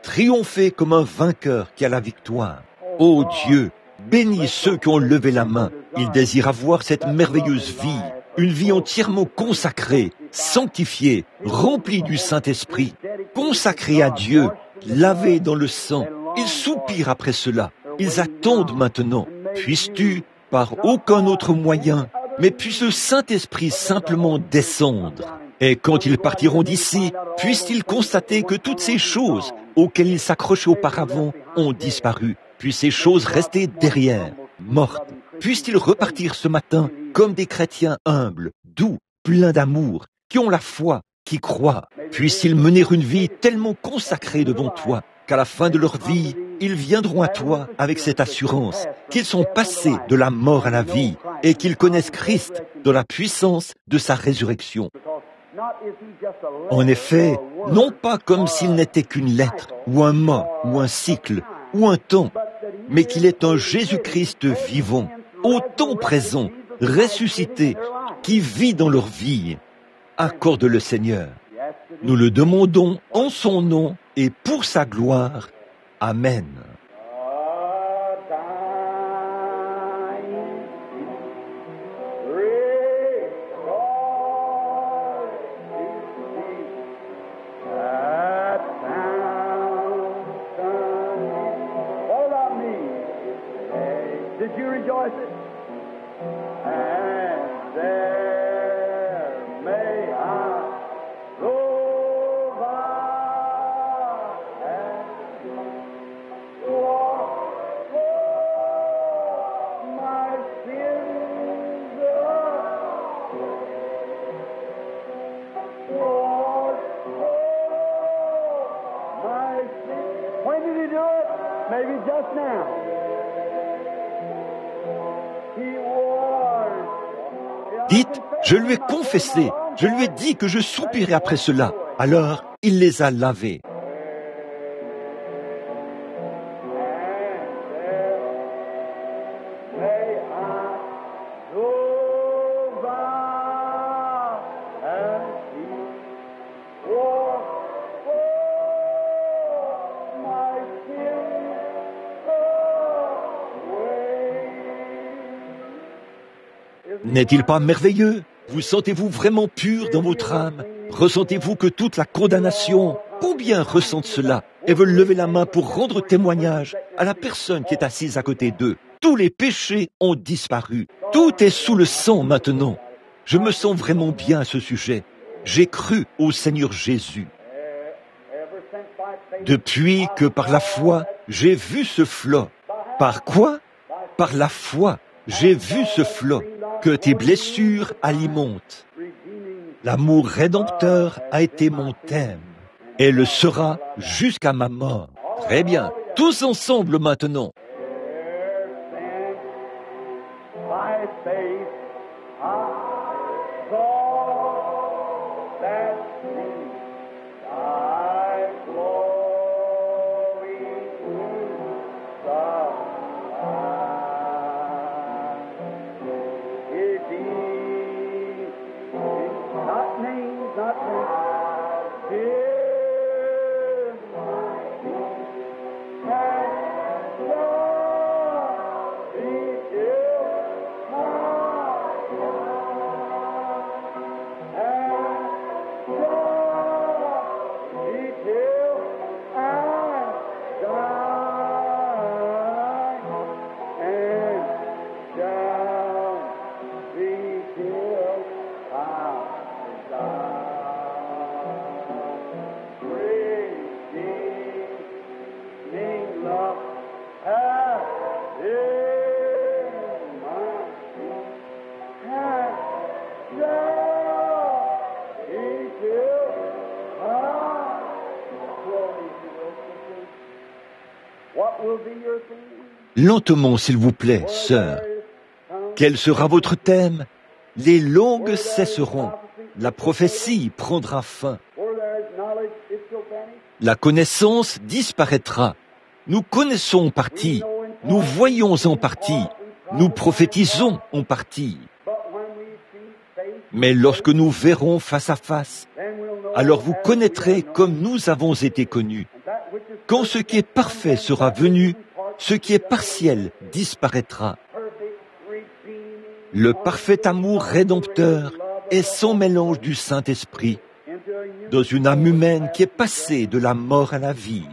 triompher comme un vainqueur qui a la victoire. Ô Dieu, bénis ceux qui ont levé la main. Ils désirent avoir cette merveilleuse vie, une vie entièrement consacrée, sanctifiée, remplie du Saint-Esprit, consacrée à Dieu, lavée dans le sang. Ils soupirent après cela. Ils attendent maintenant. Puisses-tu, par aucun autre moyen, mais puisse le Saint-Esprit simplement descendre. Et quand ils partiront d'ici, puissent-ils constater que toutes ces choses auxquelles ils s'accrochaient auparavant ont disparu. Puissent ces choses rester derrière, mortes. Puissent-ils repartir ce matin comme des chrétiens humbles, doux, pleins d'amour, qui ont la foi, qui croient. Puissent-ils mener une vie tellement consacrée devant toi qu'à la fin de leur vie, ils viendront à toi avec cette assurance qu'ils sont passés de la mort à la vie et qu'ils connaissent Christ dans la puissance de sa résurrection. En effet, non pas comme s'il n'était qu'une lettre, ou un mot, ou un cycle, ou un temps, mais qu'il est un Jésus-Christ vivant, au temps présent, ressuscité, qui vit dans leur vie. Accorde le Seigneur. Nous le demandons en son nom et pour sa gloire. Amen. Dites, je lui ai confessé, je lui ai dit que je soupirais après cela. Alors, il les a lavés. N'est-il pas merveilleux? Vous sentez-vous vraiment pur dans votre âme? Ressentez-vous que toute la condamnation, combien ressentent cela et veulent lever la main pour rendre témoignage à la personne qui est assise à côté d'eux? Tous les péchés ont disparu. Tout est sous le sang maintenant. Je me sens vraiment bien à ce sujet. J'ai cru au Seigneur Jésus. Depuis que par la foi, j'ai vu ce flot. Par quoi? Par la foi, j'ai vu ce flot, que tes blessures alimentent. L'amour rédempteur a été mon thème, et le sera jusqu'à ma mort. Très bien, tous ensemble maintenant. Lentement, s'il vous plaît, sœur. Quel sera votre thème? Les langues cesseront. La prophétie prendra fin. La connaissance disparaîtra. Nous connaissons en partie. Nous voyons en partie. Nous prophétisons en partie. Mais lorsque nous verrons face à face, alors vous connaîtrez comme nous avons été connus. Quand ce qui est parfait sera venu, ce qui est partiel disparaîtra. Le parfait amour rédempteur est sans mélange du Saint-Esprit dans une âme humaine qui est passée de la mort à la vie.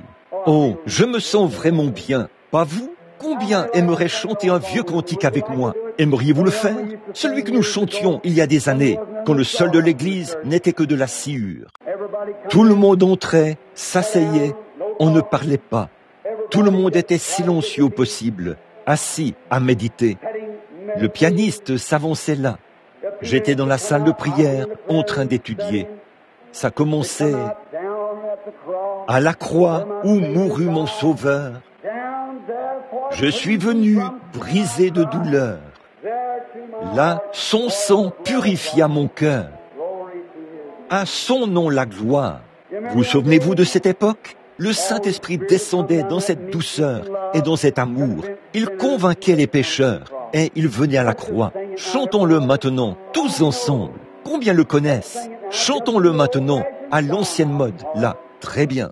Oh, je me sens vraiment bien. Pas vous? Combien aimerait chanter un vieux cantique avec moi? Aimeriez-vous le faire? Celui que nous chantions il y a des années, quand le sol de l'église n'était que de la sciure. Tout le monde entrait, s'asseyait, on ne parlait pas. Tout le monde était silencieux au possible, assis à méditer. Le pianiste s'avançait là. J'étais dans la salle de prière, en train d'étudier. Ça commençait à la croix où mourut mon sauveur. Je suis venu brisé de douleur. Là, son sang purifia mon cœur. À son nom la gloire. Vous souvenez-vous de cette époque? Le Saint-Esprit descendait dans cette douceur et dans cet amour. Il convainquait les pécheurs et il venait à la croix. Chantons-le maintenant, tous ensemble. Combien le connaissent? Chantons-le maintenant, à l'ancienne mode, là. Très bien.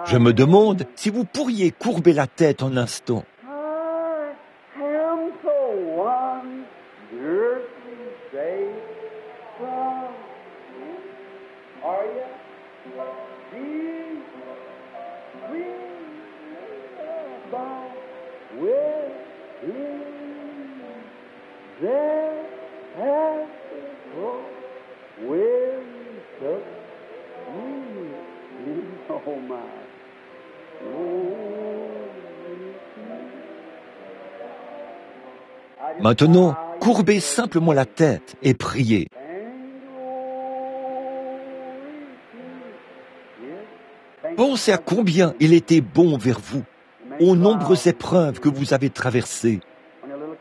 Je me demande si vous pourriez courber la tête un instant. Maintenant, courbez simplement la tête et priez. Pensez à combien il était bon vers vous, aux nombreuses épreuves que vous avez traversées.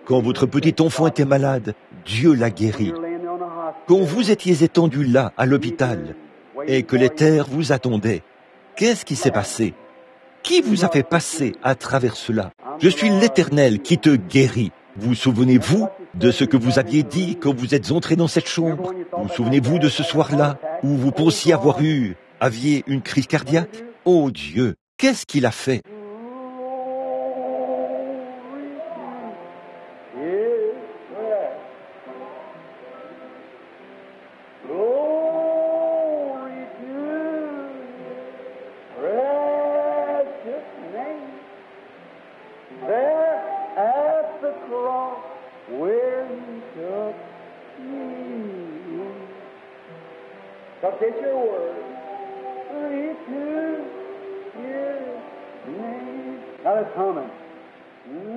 Quand votre petit enfant était malade, Dieu l'a guéri. Quand vous étiez étendu là, à l'hôpital, et que les terres vous attendaient, qu'est-ce qui s'est passé? Qui vous a fait passer à travers cela? Je suis l'Éternel qui te guérit. Vous souvenez-vous de ce que vous aviez dit quand vous êtes entré dans cette chambre? Vous souvenez-vous de ce soir-là où vous pensiez aviez une crise cardiaque? Oh Dieu, qu'est-ce qu'il a fait?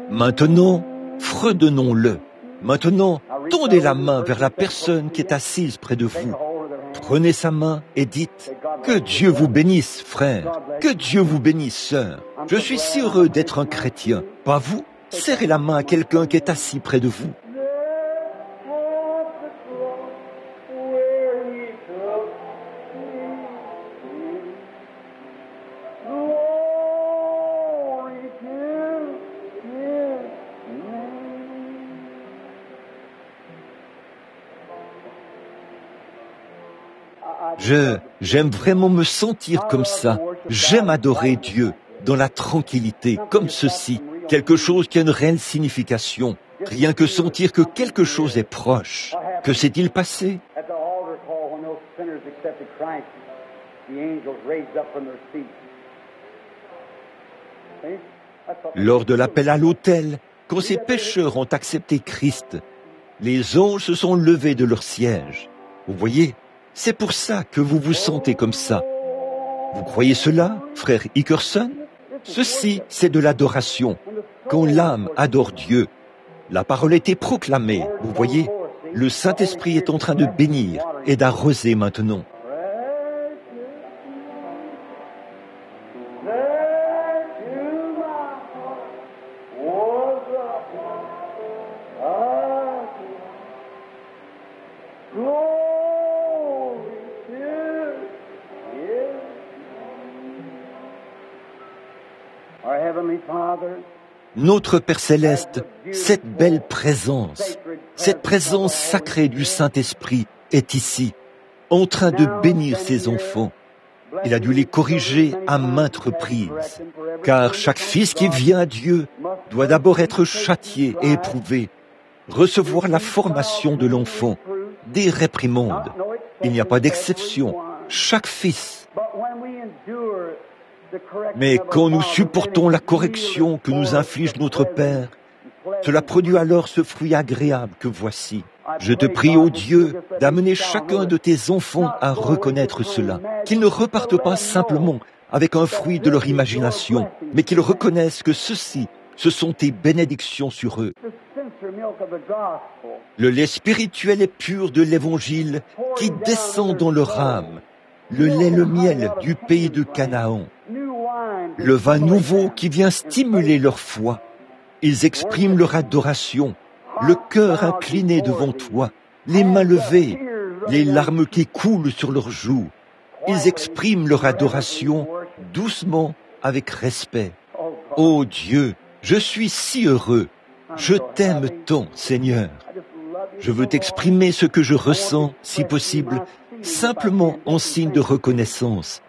Maintenant, fredonnons-le. Maintenant, tendez la main vers la personne qui est assise près de vous. Prenez sa main et dites « Que Dieu vous bénisse, frère. Que Dieu vous bénisse, sœur. Je suis si heureux d'être un chrétien. Pas vous? Serrez la main à quelqu'un qui est assis près de vous. » J'aime vraiment me sentir comme ça. J'aime adorer Dieu dans la tranquillité, comme ceci. Quelque chose qui a une réelle signification. Rien que sentir que quelque chose est proche. Que s'est-il passé? Lors de l'appel à l'autel, quand ces pécheurs ont accepté Christ, les anges se sont levés de leur siège. Vous voyez? C'est pour ça que vous vous sentez comme ça. Vous croyez cela, frère Hickerson? Ceci, c'est de l'adoration. Quand l'âme adore Dieu, la parole était proclamée. Vous voyez, le Saint-Esprit est en train de bénir et d'arroser maintenant. Notre Père Céleste, cette belle présence, cette présence sacrée du Saint-Esprit est ici, en train de bénir ses enfants. Il a dû les corriger à maintes reprises, car chaque fils qui vient à Dieu doit d'abord être châtié et éprouvé, recevoir la formation de l'enfant, des réprimandes. Il n'y a pas d'exception, chaque fils. Mais quand nous supportons la correction que nous inflige notre Père, cela produit alors ce fruit agréable que voici. Je te prie, ô Dieu, d'amener chacun de tes enfants à reconnaître cela, qu'ils ne repartent pas simplement avec un fruit de leur imagination, mais qu'ils reconnaissent que ceci, ce sont tes bénédictions sur eux. Le lait spirituel et pur de l'Évangile qui descend dans leur âme, le lait, le miel du pays de Canaan, le vin nouveau qui vient stimuler leur foi. Ils expriment leur adoration, le cœur incliné devant toi, les mains levées, les larmes qui coulent sur leurs joues. Ils expriment leur adoration doucement, avec respect. Ô Dieu, je suis si heureux. Je t'aime tant, Seigneur. Je veux t'exprimer ce que je ressens, si possible, simplement en signe de reconnaissance.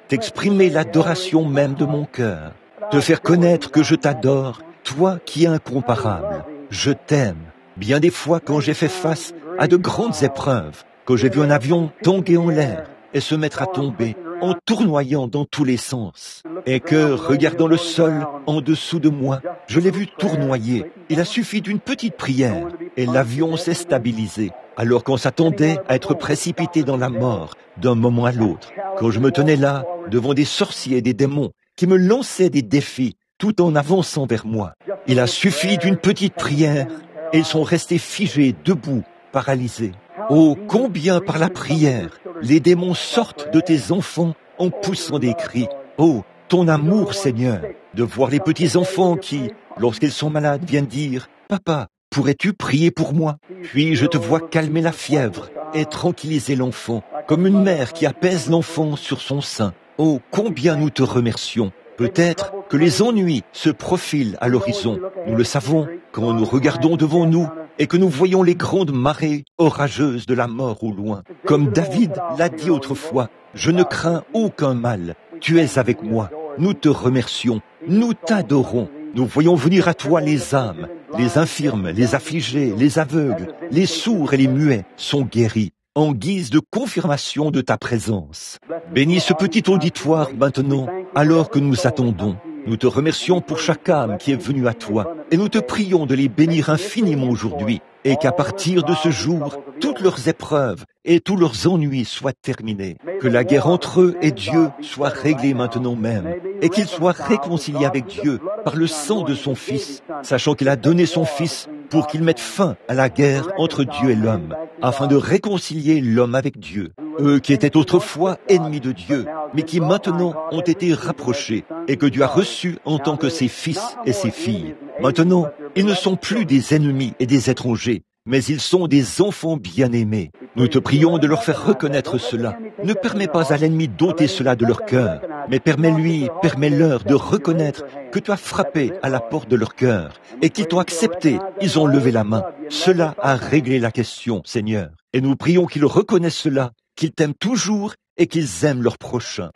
T'exprimer l'adoration même de mon cœur. Te faire connaître que je t'adore, toi qui es incomparable. Je t'aime. Bien des fois, quand j'ai fait face à de grandes épreuves, quand j'ai vu un avion tanguer en l'air et se mettre à tomber, en tournoyant dans tous les sens, et que, regardant le sol en dessous de moi, je l'ai vu tournoyer. Il a suffi d'une petite prière, et l'avion s'est stabilisé, alors qu'on s'attendait à être précipité dans la mort d'un moment à l'autre. Quand je me tenais là, devant des sorciers et des démons, qui me lançaient des défis, tout en avançant vers moi. Il a suffi d'une petite prière, et ils sont restés figés, debout, paralysés. Oh, combien par la prière, les démons sortent de tes enfants en poussant des cris. Oh, ton amour, Seigneur, de voir les petits enfants qui, lorsqu'ils sont malades, viennent dire « Papa, pourrais-tu prier pour moi ?» Puis je te vois calmer la fièvre et tranquilliser l'enfant, comme une mère qui apaise l'enfant sur son sein. Oh, combien nous te remercions. Peut-être que les ennuis se profilent à l'horizon. Nous le savons quand nous regardons devant nous et que nous voyons les grandes marées orageuses de la mort au loin. Comme David l'a dit autrefois, « Je ne crains aucun mal. Tu es avec moi. Nous te remercions. Nous t'adorons. Nous voyons venir à toi les âmes. Les infirmes, les affligés, les aveugles, les sourds et les muets sont guéris en guise de confirmation de ta présence. Bénis ce petit auditoire maintenant, alors que nous attendons. Nous te remercions pour chaque âme qui est venue à toi, et nous te prions de les bénir infiniment aujourd'hui, et qu'à partir de ce jour, toutes leurs épreuves et tous leurs ennuis soient terminés. Que la guerre entre eux et Dieu soit réglée maintenant même, et qu'ils soient réconciliés avec Dieu par le sang de son Fils, sachant qu'il a donné son Fils pour qu'il mette fin à la guerre entre Dieu et l'homme, afin de réconcilier l'homme avec Dieu. Eux qui étaient autrefois ennemis de Dieu, mais qui maintenant ont été rapprochés, et que Dieu a reçus en tant que ses fils et ses filles. Maintenant, ils ne sont plus des ennemis et des étrangers, mais ils sont des enfants bien-aimés. Nous te prions de leur faire reconnaître cela. Ne permets pas à l'ennemi d'ôter cela de leur cœur, mais permets-leur de reconnaître que tu as frappé à la porte de leur cœur et qu'ils t'ont accepté, ils ont levé la main. Cela a réglé la question, Seigneur. Et nous prions qu'ils reconnaissent cela, qu'ils t'aiment toujours et qu'ils aiment leur prochain.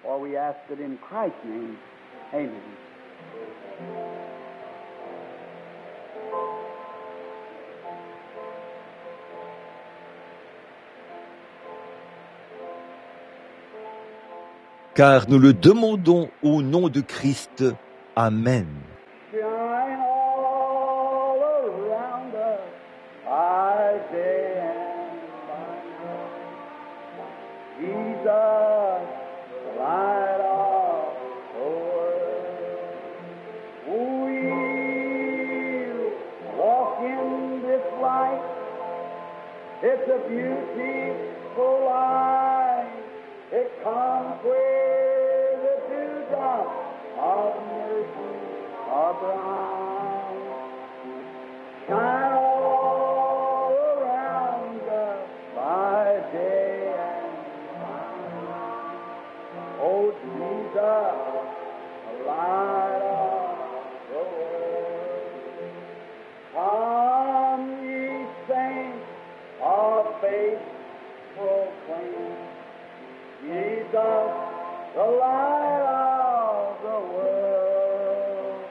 Car nous le demandons au nom de Christ. Amen. It's a beautiful life. It comes where the dewdrops of mercy are bright. Shine all around us by day and by night. Oh, Jesus, the light of the world. Come, ye saints of faith, proclaim Jesus, the light of the world.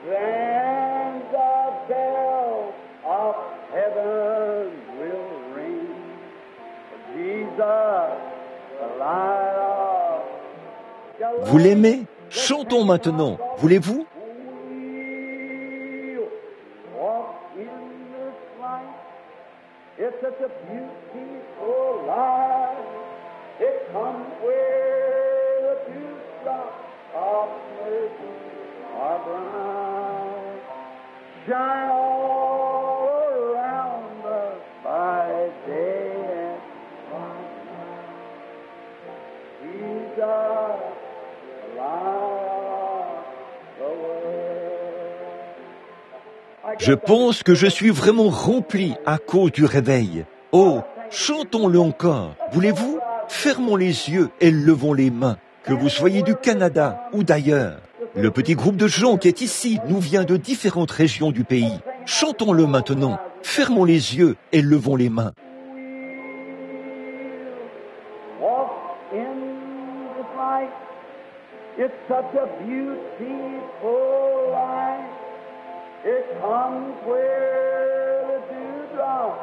Then the bells of heaven will ring. Jesus, the light of. Vous l'aimez? Chantons maintenant. Voulez-vous? It's such a beautiful life. It comes where the dewdrops of mercy are bright. Shine all around us by day and by night. Jesus, the light of the world. Je pense que je suis vraiment rempli à cause du réveil. Oh, chantons-le encore. Voulez-vous? Fermons les yeux et levons les mains. Que vous soyez du Canada ou d'ailleurs. Le petit groupe de gens qui est ici nous vient de différentes régions du pays. Chantons-le maintenant. Fermons les yeux et levons les mains. It's such a beautiful life. It comes where the dewdrops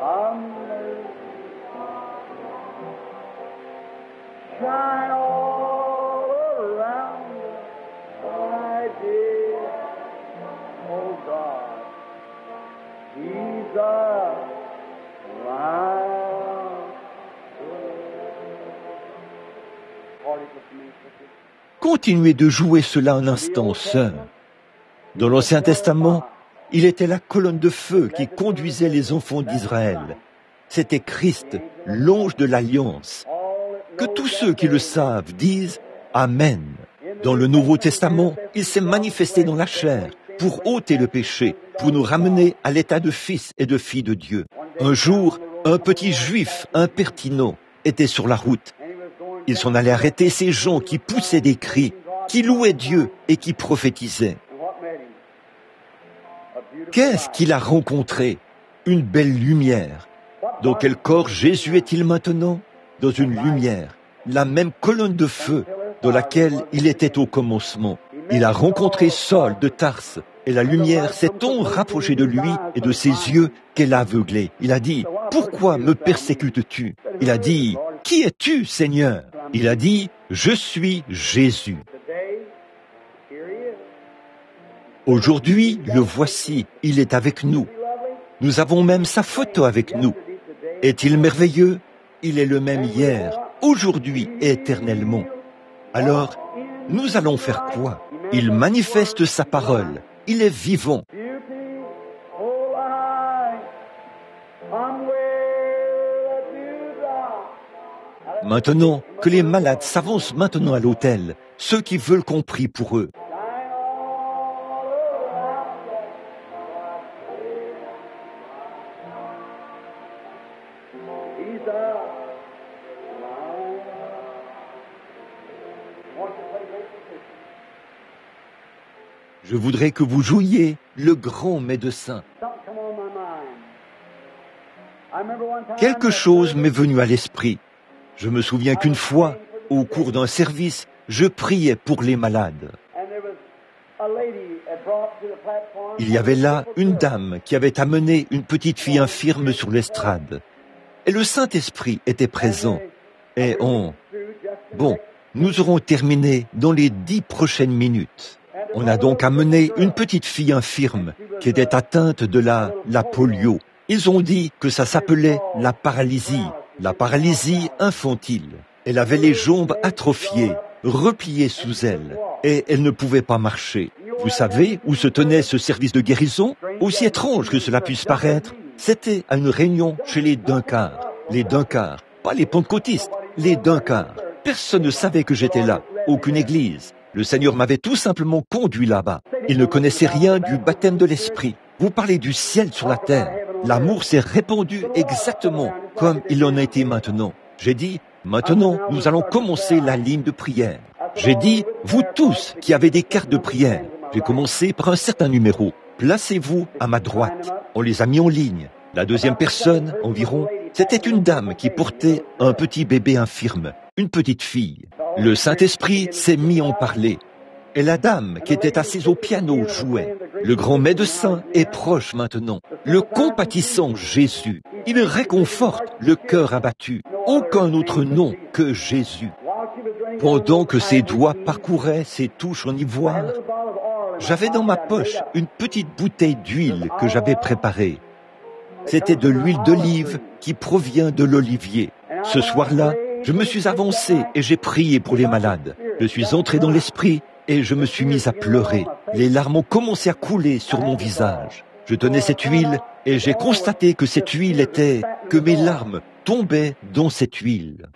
of mercy shine all around us by day. Oh God, Jesus, light. Continuez de jouer cela un instant, sœur. Dans l'Ancien Testament, Il était la colonne de feu qui conduisait les enfants d'Israël. C'était Christ, l'ange de l'Alliance. Que tous ceux qui le savent disent « Amen ». Dans le Nouveau Testament, il s'est manifesté dans la chair pour ôter le péché, pour nous ramener à l'état de fils et de filles de Dieu. Un jour, un petit juif impertinent était sur la route. Il s'en allait arrêter ces gens qui poussaient des cris, qui louaient Dieu et qui prophétisaient. Qu'est-ce qu'il a rencontré? Une belle lumière. Dans quel corps Jésus est-il maintenant? Dans une lumière, la même colonne de feu dans laquelle il était au commencement. Il a rencontré Saul de Tarse, et la lumière s'est tant rapprochée de lui et de ses yeux qu'elle l'a aveuglé. Il a dit, « Pourquoi me persécutes-tu » Il a dit, « Qui es-tu, Seigneur » Il a dit, « Je suis Jésus ». Aujourd'hui, le voici, il est avec nous. Nous avons même sa photo avec nous. Est-il merveilleux? Il est le même hier, aujourd'hui et éternellement. Alors, nous allons faire quoi? Il manifeste sa parole. Il est vivant. Maintenant, que les malades s'avancent maintenant à l'autel, ceux qui veulent qu'on prie pour eux. Je voudrais que vous jouiez le grand médecin. Quelque chose m'est venu à l'esprit. Je me souviens qu'une fois, au cours d'un service, je priais pour les malades. Il y avait là une dame qui avait amené une petite fille infirme sur l'estrade. Et le Saint-Esprit était présent. Et Bon, nous aurons terminé dans les 10 prochaines minutes. On a donc amené une petite fille infirme qui était atteinte de la polio. Ils ont dit que ça s'appelait la paralysie infantile. Elle avait les jambes atrophiées, repliées sous elle, et elle ne pouvait pas marcher. Vous savez où se tenait ce service de guérison? Aussi étrange que cela puisse paraître, c'était à une réunion chez les Duncars. Les Duncars, pas les pentecôtistes, les Duncars. Personne ne savait que j'étais là, aucune église. Le Seigneur m'avait tout simplement conduit là-bas. Il ne connaissait rien du baptême de l'Esprit. Vous parlez du ciel sur la terre. L'amour s'est répandu exactement comme il en a été maintenant. J'ai dit, maintenant, nous allons commencer la ligne de prière. J'ai dit, vous tous qui avez des cartes de prière, j'ai commencé par un certain numéro. Placez-vous à ma droite. On les a mis en ligne. La deuxième personne, environ, c'était une dame qui portait un petit bébé infirme, une petite fille. Le Saint-Esprit s'est mis à en parler. Et la dame qui était assise au piano jouait. Le grand médecin est proche maintenant. Le compatissant Jésus. Il réconforte le cœur abattu. Aucun autre nom que Jésus. Pendant que ses doigts parcouraient ses touches en ivoire, j'avais dans ma poche une petite bouteille d'huile que j'avais préparée. C'était de l'huile d'olive qui provient de l'olivier. Ce soir-là, je me suis avancé et j'ai prié pour les malades. Je suis entré dans l'esprit et je me suis mis à pleurer. Les larmes ont commencé à couler sur mon visage. Je tenais cette huile et j'ai constaté que cette huile était, que mes larmes tombaient dans cette huile.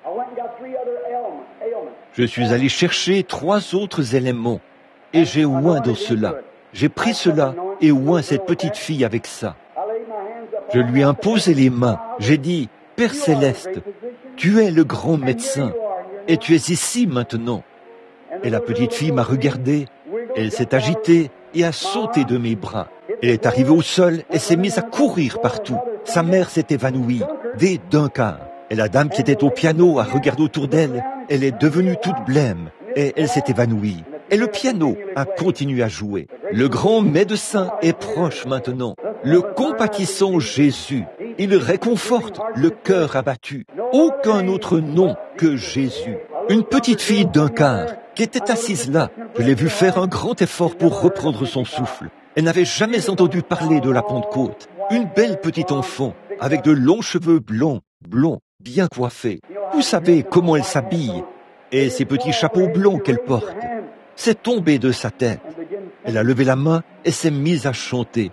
Je suis allé chercher 3 autres éléments et j'ai oint dans cela. J'ai pris cela et oint cette petite fille avec ça. Je lui ai imposé les mains. J'ai dit, Père Céleste, tu es le grand médecin et tu es ici maintenant. Et la petite fille m'a regardé, elle s'est agitée et a sauté de mes bras. Elle est arrivée au sol et s'est mise à courir partout. Sa mère s'est évanouie, des Duncars. Et la dame qui était au piano a regardé autour d'elle. Elle est devenue toute blême et elle s'est évanouie. Et le piano a continué à jouer. Le grand médecin est proche maintenant. Le compatissant Jésus, il réconforte le cœur abattu. Aucun autre nom que Jésus. Une petite fille Duncars qui était assise là. Je l'ai vue faire un grand effort pour reprendre son souffle. Elle n'avait jamais entendu parler de la Pentecôte. Une belle petite enfant avec de longs cheveux blonds, bien coiffés. Vous savez comment elle s'habille et ces petits chapeaux blonds qu'elle porte. C'est tombé de sa tête. Elle a levé la main et s'est mise à chanter.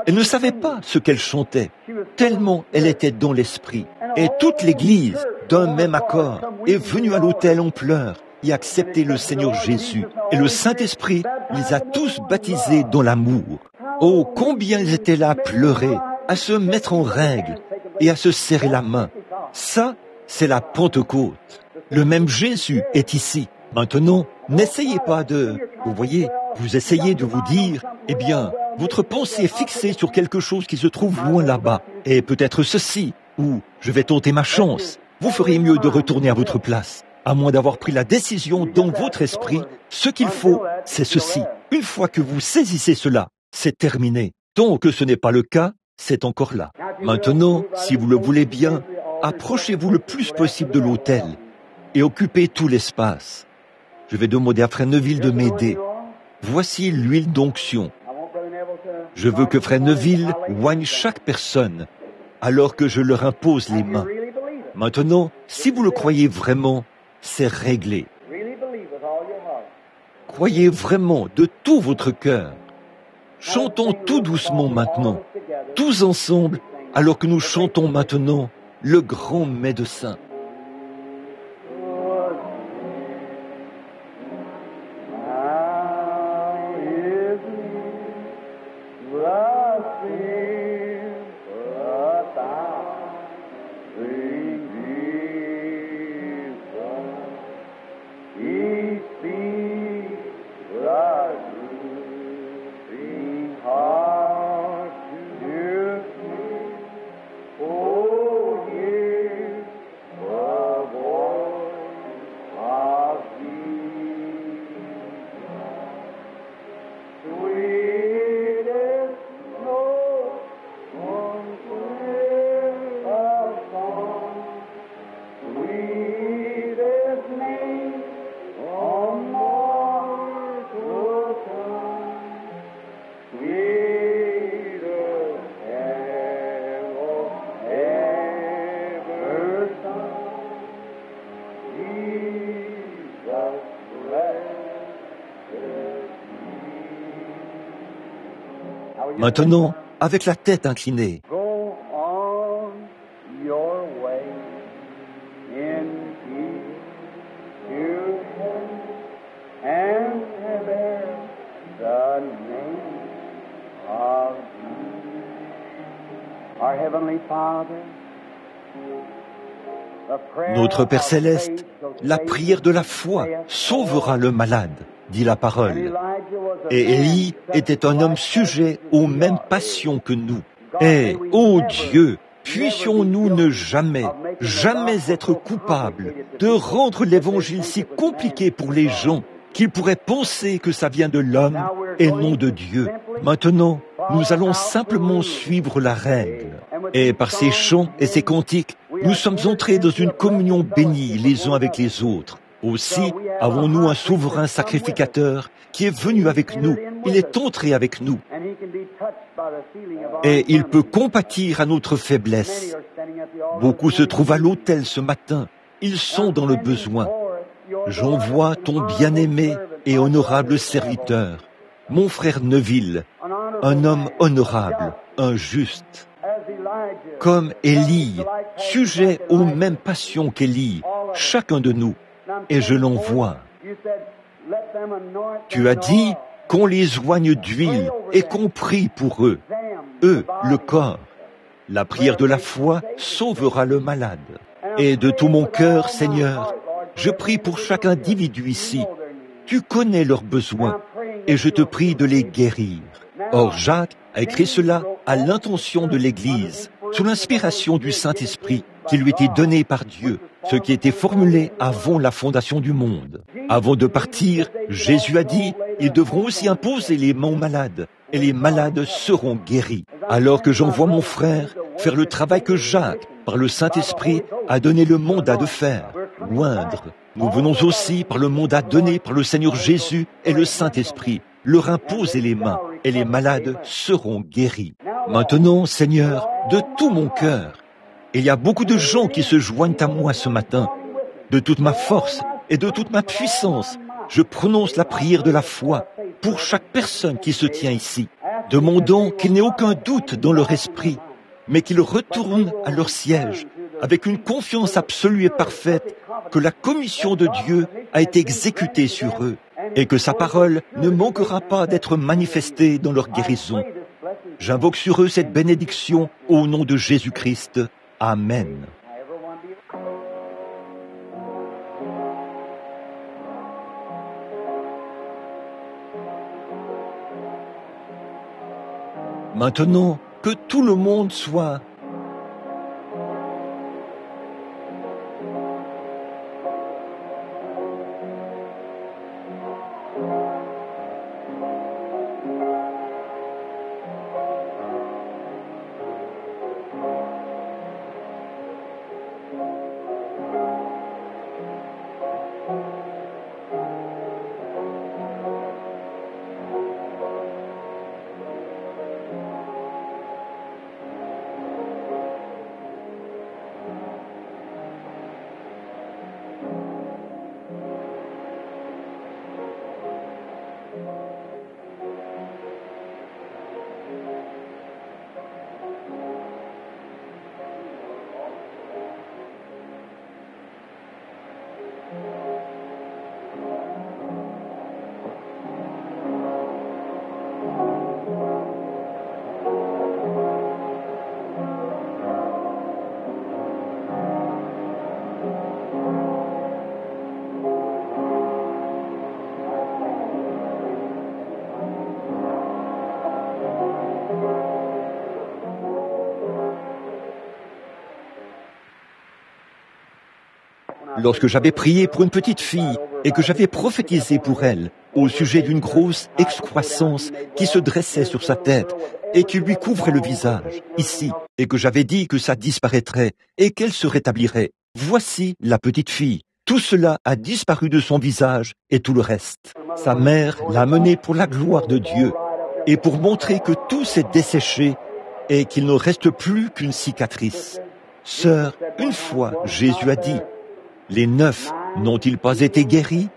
Elle ne savait pas ce qu'elle chantait, tellement elle était dans l'esprit. Et toute l'Église, d'un même accord, est venue à l'autel en pleurs et a accepté le Seigneur Jésus. Et le Saint-Esprit les a tous baptisés dans l'amour. Oh, combien ils étaient là à pleurer, à se mettre en règle et à se serrer la main. Ça, c'est la Pentecôte. Le même Jésus est ici. Maintenant, n'essayez pas de... Vous voyez, vous essayez de vous dire, eh bien, votre pensée est fixée sur quelque chose qui se trouve loin là-bas. Et peut-être ceci, ou je vais tenter ma chance. Vous feriez mieux de retourner à votre place. À moins d'avoir pris la décision dans votre esprit, ce qu'il faut, c'est ceci. Une fois que vous saisissez cela, c'est terminé. Tant que ce n'est pas le cas, c'est encore là. Maintenant, si vous le voulez bien, approchez-vous le plus possible de l'autel et occupez tout l'espace. Je vais demander à Frère Neville de m'aider. Voici l'huile d'onction. Je veux que Frère Neville oigne chaque personne alors que je leur impose les mains. Maintenant, si vous le croyez vraiment, c'est réglé. Croyez vraiment de tout votre cœur. Chantons tout doucement maintenant, tous ensemble, alors que nous chantons maintenant le grand médecin. Maintenant, avec la tête inclinée. Go on your way in peace to heaven and bear the name of Jesus. Our Heavenly Father, Notre Père Céleste, la prière de la foi sauvera le malade, dit la parole. Et Élie était un homme sujet aux mêmes passions que nous. Et, ô Dieu, puissions-nous ne jamais être coupables de rendre l'évangile si compliqué pour les gens qu'ils pourraient penser que ça vient de l'homme et non de Dieu. Maintenant, nous allons simplement suivre la règle. Et par ces chants et ces cantiques, nous sommes entrés dans une communion bénie les uns avec les autres. Aussi, avons-nous un souverain sacrificateur qui est venu avec nous. Il est entré avec nous. Et il peut compatir à notre faiblesse. Beaucoup se trouvent à l'autel ce matin. Ils sont dans le besoin. J'envoie ton bien-aimé et honorable serviteur, mon frère Neville, un homme honorable, un juste. Comme Élie, sujet aux mêmes passions qu'Élie, chacun de nous, et je l'envoie. Tu as dit qu'on les oigne d'huile et qu'on prie pour eux, le corps. La prière de la foi sauvera le malade. Et de tout mon cœur, Seigneur, je prie pour chaque individu ici. Tu connais leurs besoins et je te prie de les guérir. Or, Jacques a écrit cela à l'intention de l'Église, sous l'inspiration du Saint-Esprit qui lui était donné par Dieu, ce qui était formulé avant la fondation du monde. Avant de partir, Jésus a dit, ils devront aussi imposer les mains aux malades, et les malades seront guéris. Alors que j'envoie mon frère faire le travail que Jacques, par le Saint-Esprit, a donné le mandat de faire, oindre. Nous venons aussi, par le mandat donné par le Seigneur Jésus et le Saint-Esprit, leur imposer les mains, et les malades seront guéris. Maintenant, Seigneur, de tout mon cœur, il y a beaucoup de gens qui se joignent à moi ce matin. De toute ma force et de toute ma puissance, je prononce la prière de la foi pour chaque personne qui se tient ici. demandant qu'il n'ait aucun doute dans leur esprit, mais qu'ils retournent à leur siège avec une confiance absolue et parfaite que la commission de Dieu a été exécutée sur eux et que sa parole ne manquera pas d'être manifestée dans leur guérison. J'invoque sur eux cette bénédiction au nom de Jésus-Christ. Amen. Maintenant, que tout le monde soit lorsque j'avais prié pour une petite fille et que j'avais prophétisé pour elle au sujet d'une grosse excroissance qui se dressait sur sa tête et qui lui couvrait le visage, ici, et que j'avais dit que ça disparaîtrait et qu'elle se rétablirait. Voici la petite fille. Tout cela a disparu de son visage et tout le reste. Sa mère l'a menée pour la gloire de Dieu et pour montrer que tout s'est desséché et qu'il ne reste plus qu'une cicatrice. Sœur, une fois, Jésus a dit, « Les 9 n'ont-ils pas été guéris?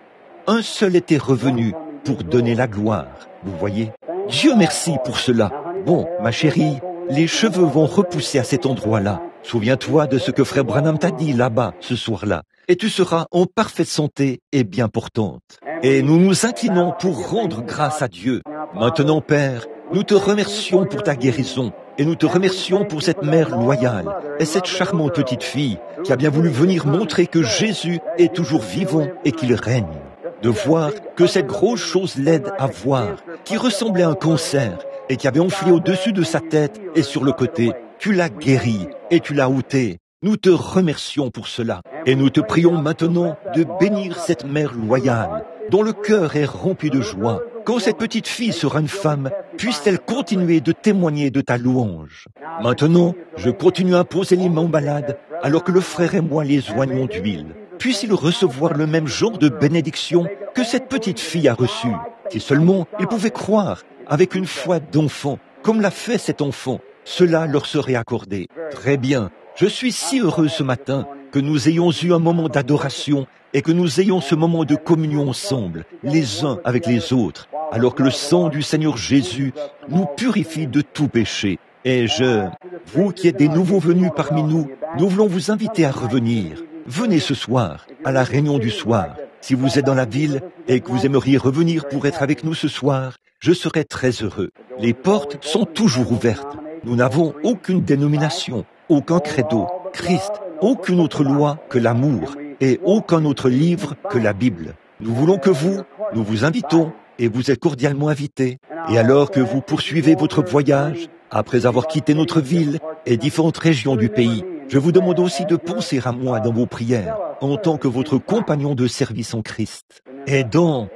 Un seul était revenu pour donner la gloire. » Vous voyez? Dieu merci pour cela. Bon, ma chérie, les cheveux vont repousser à cet endroit-là. Souviens-toi de ce que frère Branham t'a dit là-bas, ce soir-là. Et tu seras en parfaite santé et bien portante. Et nous nous inclinons pour rendre grâce à Dieu. Maintenant, Père, nous te remercions pour ta guérison. Et nous te remercions pour cette mère loyale et cette charmante petite fille qui a bien voulu venir montrer que Jésus est toujours vivant et qu'il règne. De voir que cette grosse chose laide à voir, qui ressemblait à un cancer et qui avait enflé au-dessus de sa tête et sur le côté, tu l'as guérie et tu l'as ôtée. Nous te remercions pour cela. Et nous te prions maintenant de bénir cette mère loyale, dont le cœur est rempli de joie. Quand cette petite fille sera une femme, puisse-t-elle continuer de témoigner de ta louange. Maintenant, je continue à poser les mains malades, alors que le frère et moi les oignons d'huile. Puisse-il recevoir le même genre de bénédiction que cette petite fille a reçu. Si seulement ils pouvaient croire, avec une foi d'enfant, comme l'a fait cet enfant, cela leur serait accordé. Très bien. Je suis si heureux ce matin que nous ayons eu un moment d'adoration et que nous ayons ce moment de communion ensemble, les uns avec les autres, alors que le sang du Seigneur Jésus nous purifie de tout péché. Et vous qui êtes des nouveaux venus parmi nous, nous voulons vous inviter à revenir. Venez ce soir, à la réunion du soir. Si vous êtes dans la ville et que vous aimeriez revenir pour être avec nous ce soir, je serai très heureux. Les portes sont toujours ouvertes. Nous n'avons aucune dénomination, aucun credo, Christ, aucune autre loi que l'amour et aucun autre livre que la Bible. Nous voulons que nous vous invitons et vous êtes cordialement invités. Et alors que vous poursuivez votre voyage, après avoir quitté notre ville et différentes régions du pays, je vous demande aussi de penser à moi dans vos prières, en tant que votre compagnon de service en Christ. Et dans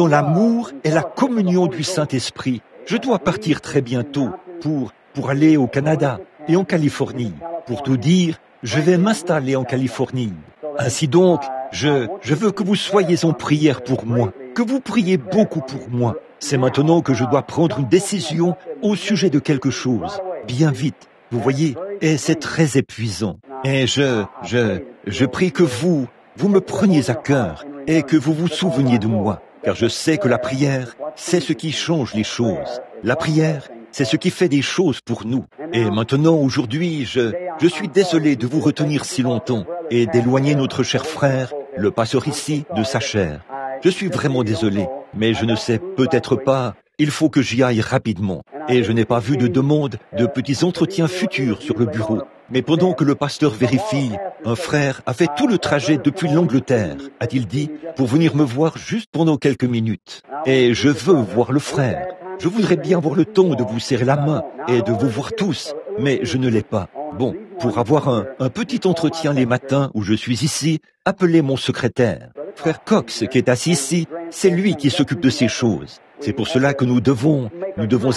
l'amour et la communion du Saint-Esprit, je dois partir très bientôt pour aller au Canada et en Californie. Pour tout dire, je vais m'installer en Californie. Ainsi donc, je veux que vous soyez en prière pour moi, que vous priez beaucoup pour moi. C'est maintenant que je dois prendre une décision au sujet de quelque chose, bien vite, vous voyez, et c'est très épuisant. Et je prie que vous me preniez à cœur et que vous vous souveniez de moi, car je sais que la prière, c'est ce qui change les choses. La prière c'est ce qui fait des choses pour nous. Et maintenant, aujourd'hui, je suis désolé de vous retenir si longtemps et d'éloigner notre cher frère, le pasteur ici, de sa chair. Je suis vraiment désolé, mais je ne sais peut-être pas, il faut que j'y aille rapidement. Et je n'ai pas vu de demande de petits entretiens futurs sur le bureau. Mais pendant que le pasteur vérifie, un frère a fait tout le trajet depuis l'Angleterre, a-t-il dit, pour venir me voir juste pendant quelques minutes. Et je veux voir le frère. Je voudrais bien avoir le temps de vous serrer la main et de vous voir tous, mais je ne l'ai pas. Bon, pour avoir un petit entretien les matins où je suis ici, appelez mon secrétaire. Frère Cox, qui est assis ici, c'est lui qui s'occupe de ces choses. C'est pour cela que nous devons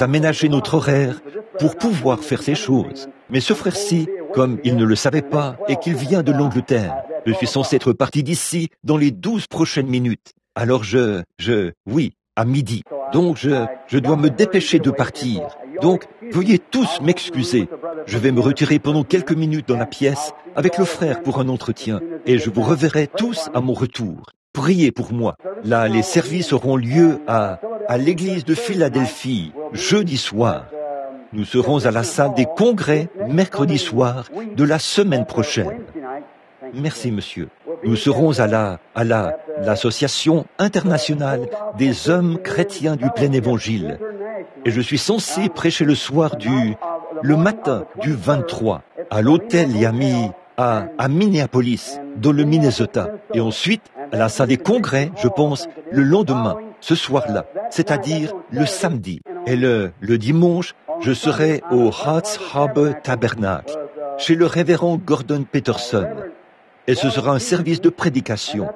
aménager notre horaire pour pouvoir faire ces choses. Mais ce frère-ci, comme il ne le savait pas et qu'il vient de l'Angleterre, je suis censé être parti d'ici dans les 12 prochaines minutes. Alors oui, à midi. Donc je dois me dépêcher de partir. Donc, veuillez tous m'excuser. Je vais me retirer pendant quelques minutes dans la pièce avec le frère pour un entretien et je vous reverrai tous à mon retour. Priez pour moi. Là, les services auront lieu à l'église de Philadelphie, jeudi soir. Nous serons à la salle des congrès mercredi soir de la semaine prochaine. Merci, monsieur. Nous serons à l'Association internationale des hommes chrétiens du plein évangile. Et je suis censé prêcher le soir le matin du 23 à l'hôtel Yami à Minneapolis, dans le Minnesota. Et ensuite, à la salle des congrès, je pense, le lendemain, ce soir-là, c'est-à-dire le samedi. Et le dimanche, je serai au Hearts Harbor Tabernacle, chez le révérend Gordon Peterson. Et ce sera un service de prédication.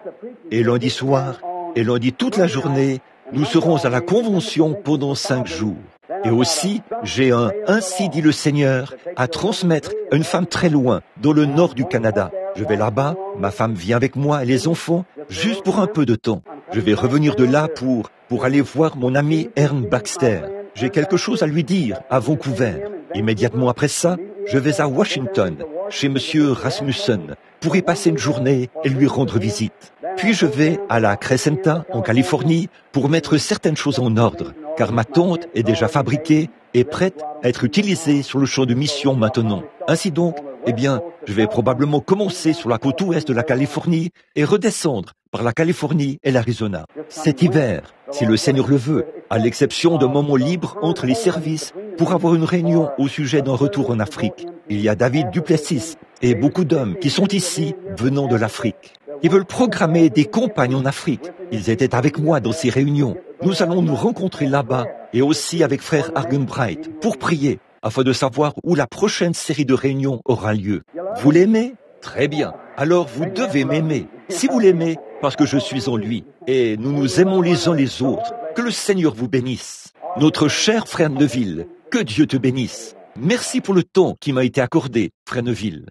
Et lundi soir, et lundi toute la journée, nous serons à la convention pendant 5 jours. Et aussi, j'ai un « Ainsi dit le Seigneur » à transmettre à une femme très loin, dans le nord du Canada. Je vais là-bas, ma femme vient avec moi et les enfants, juste pour un peu de temps. Je vais revenir de là pour aller voir mon ami Ern Baxter. J'ai quelque chose à lui dire à Vancouver. Immédiatement après ça, je vais à Washington, chez monsieur Rasmussen, pour y passer une journée et lui rendre visite. Puis je vais à la Crescenta, en Californie, pour mettre certaines choses en ordre, car ma tente est déjà fabriquée et prête à être utilisée sur le champ de mission maintenant. Ainsi donc, je vais probablement commencer sur la côte ouest de la Californie et redescendre par la Californie et l'Arizona. Cet hiver, si le Seigneur le veut, à l'exception d'un moment libre entre les services, pour avoir une réunion au sujet d'un retour en Afrique. Il y a David Duplessis et beaucoup d'hommes qui sont ici venant de l'Afrique. Ils veulent programmer des campagnes en Afrique. Ils étaient avec moi dans ces réunions. Nous allons nous rencontrer là-bas et aussi avec frère Argenbright pour prier afin de savoir où la prochaine série de réunions aura lieu. Vous l'aimez? Très bien. Alors vous devez m'aimer. Si vous l'aimez, parce que je suis en lui. Et nous nous aimons les uns les autres. Que le Seigneur vous bénisse. Notre cher frère Neville, que Dieu te bénisse. Merci pour le temps qui m'a été accordé, frère Neville.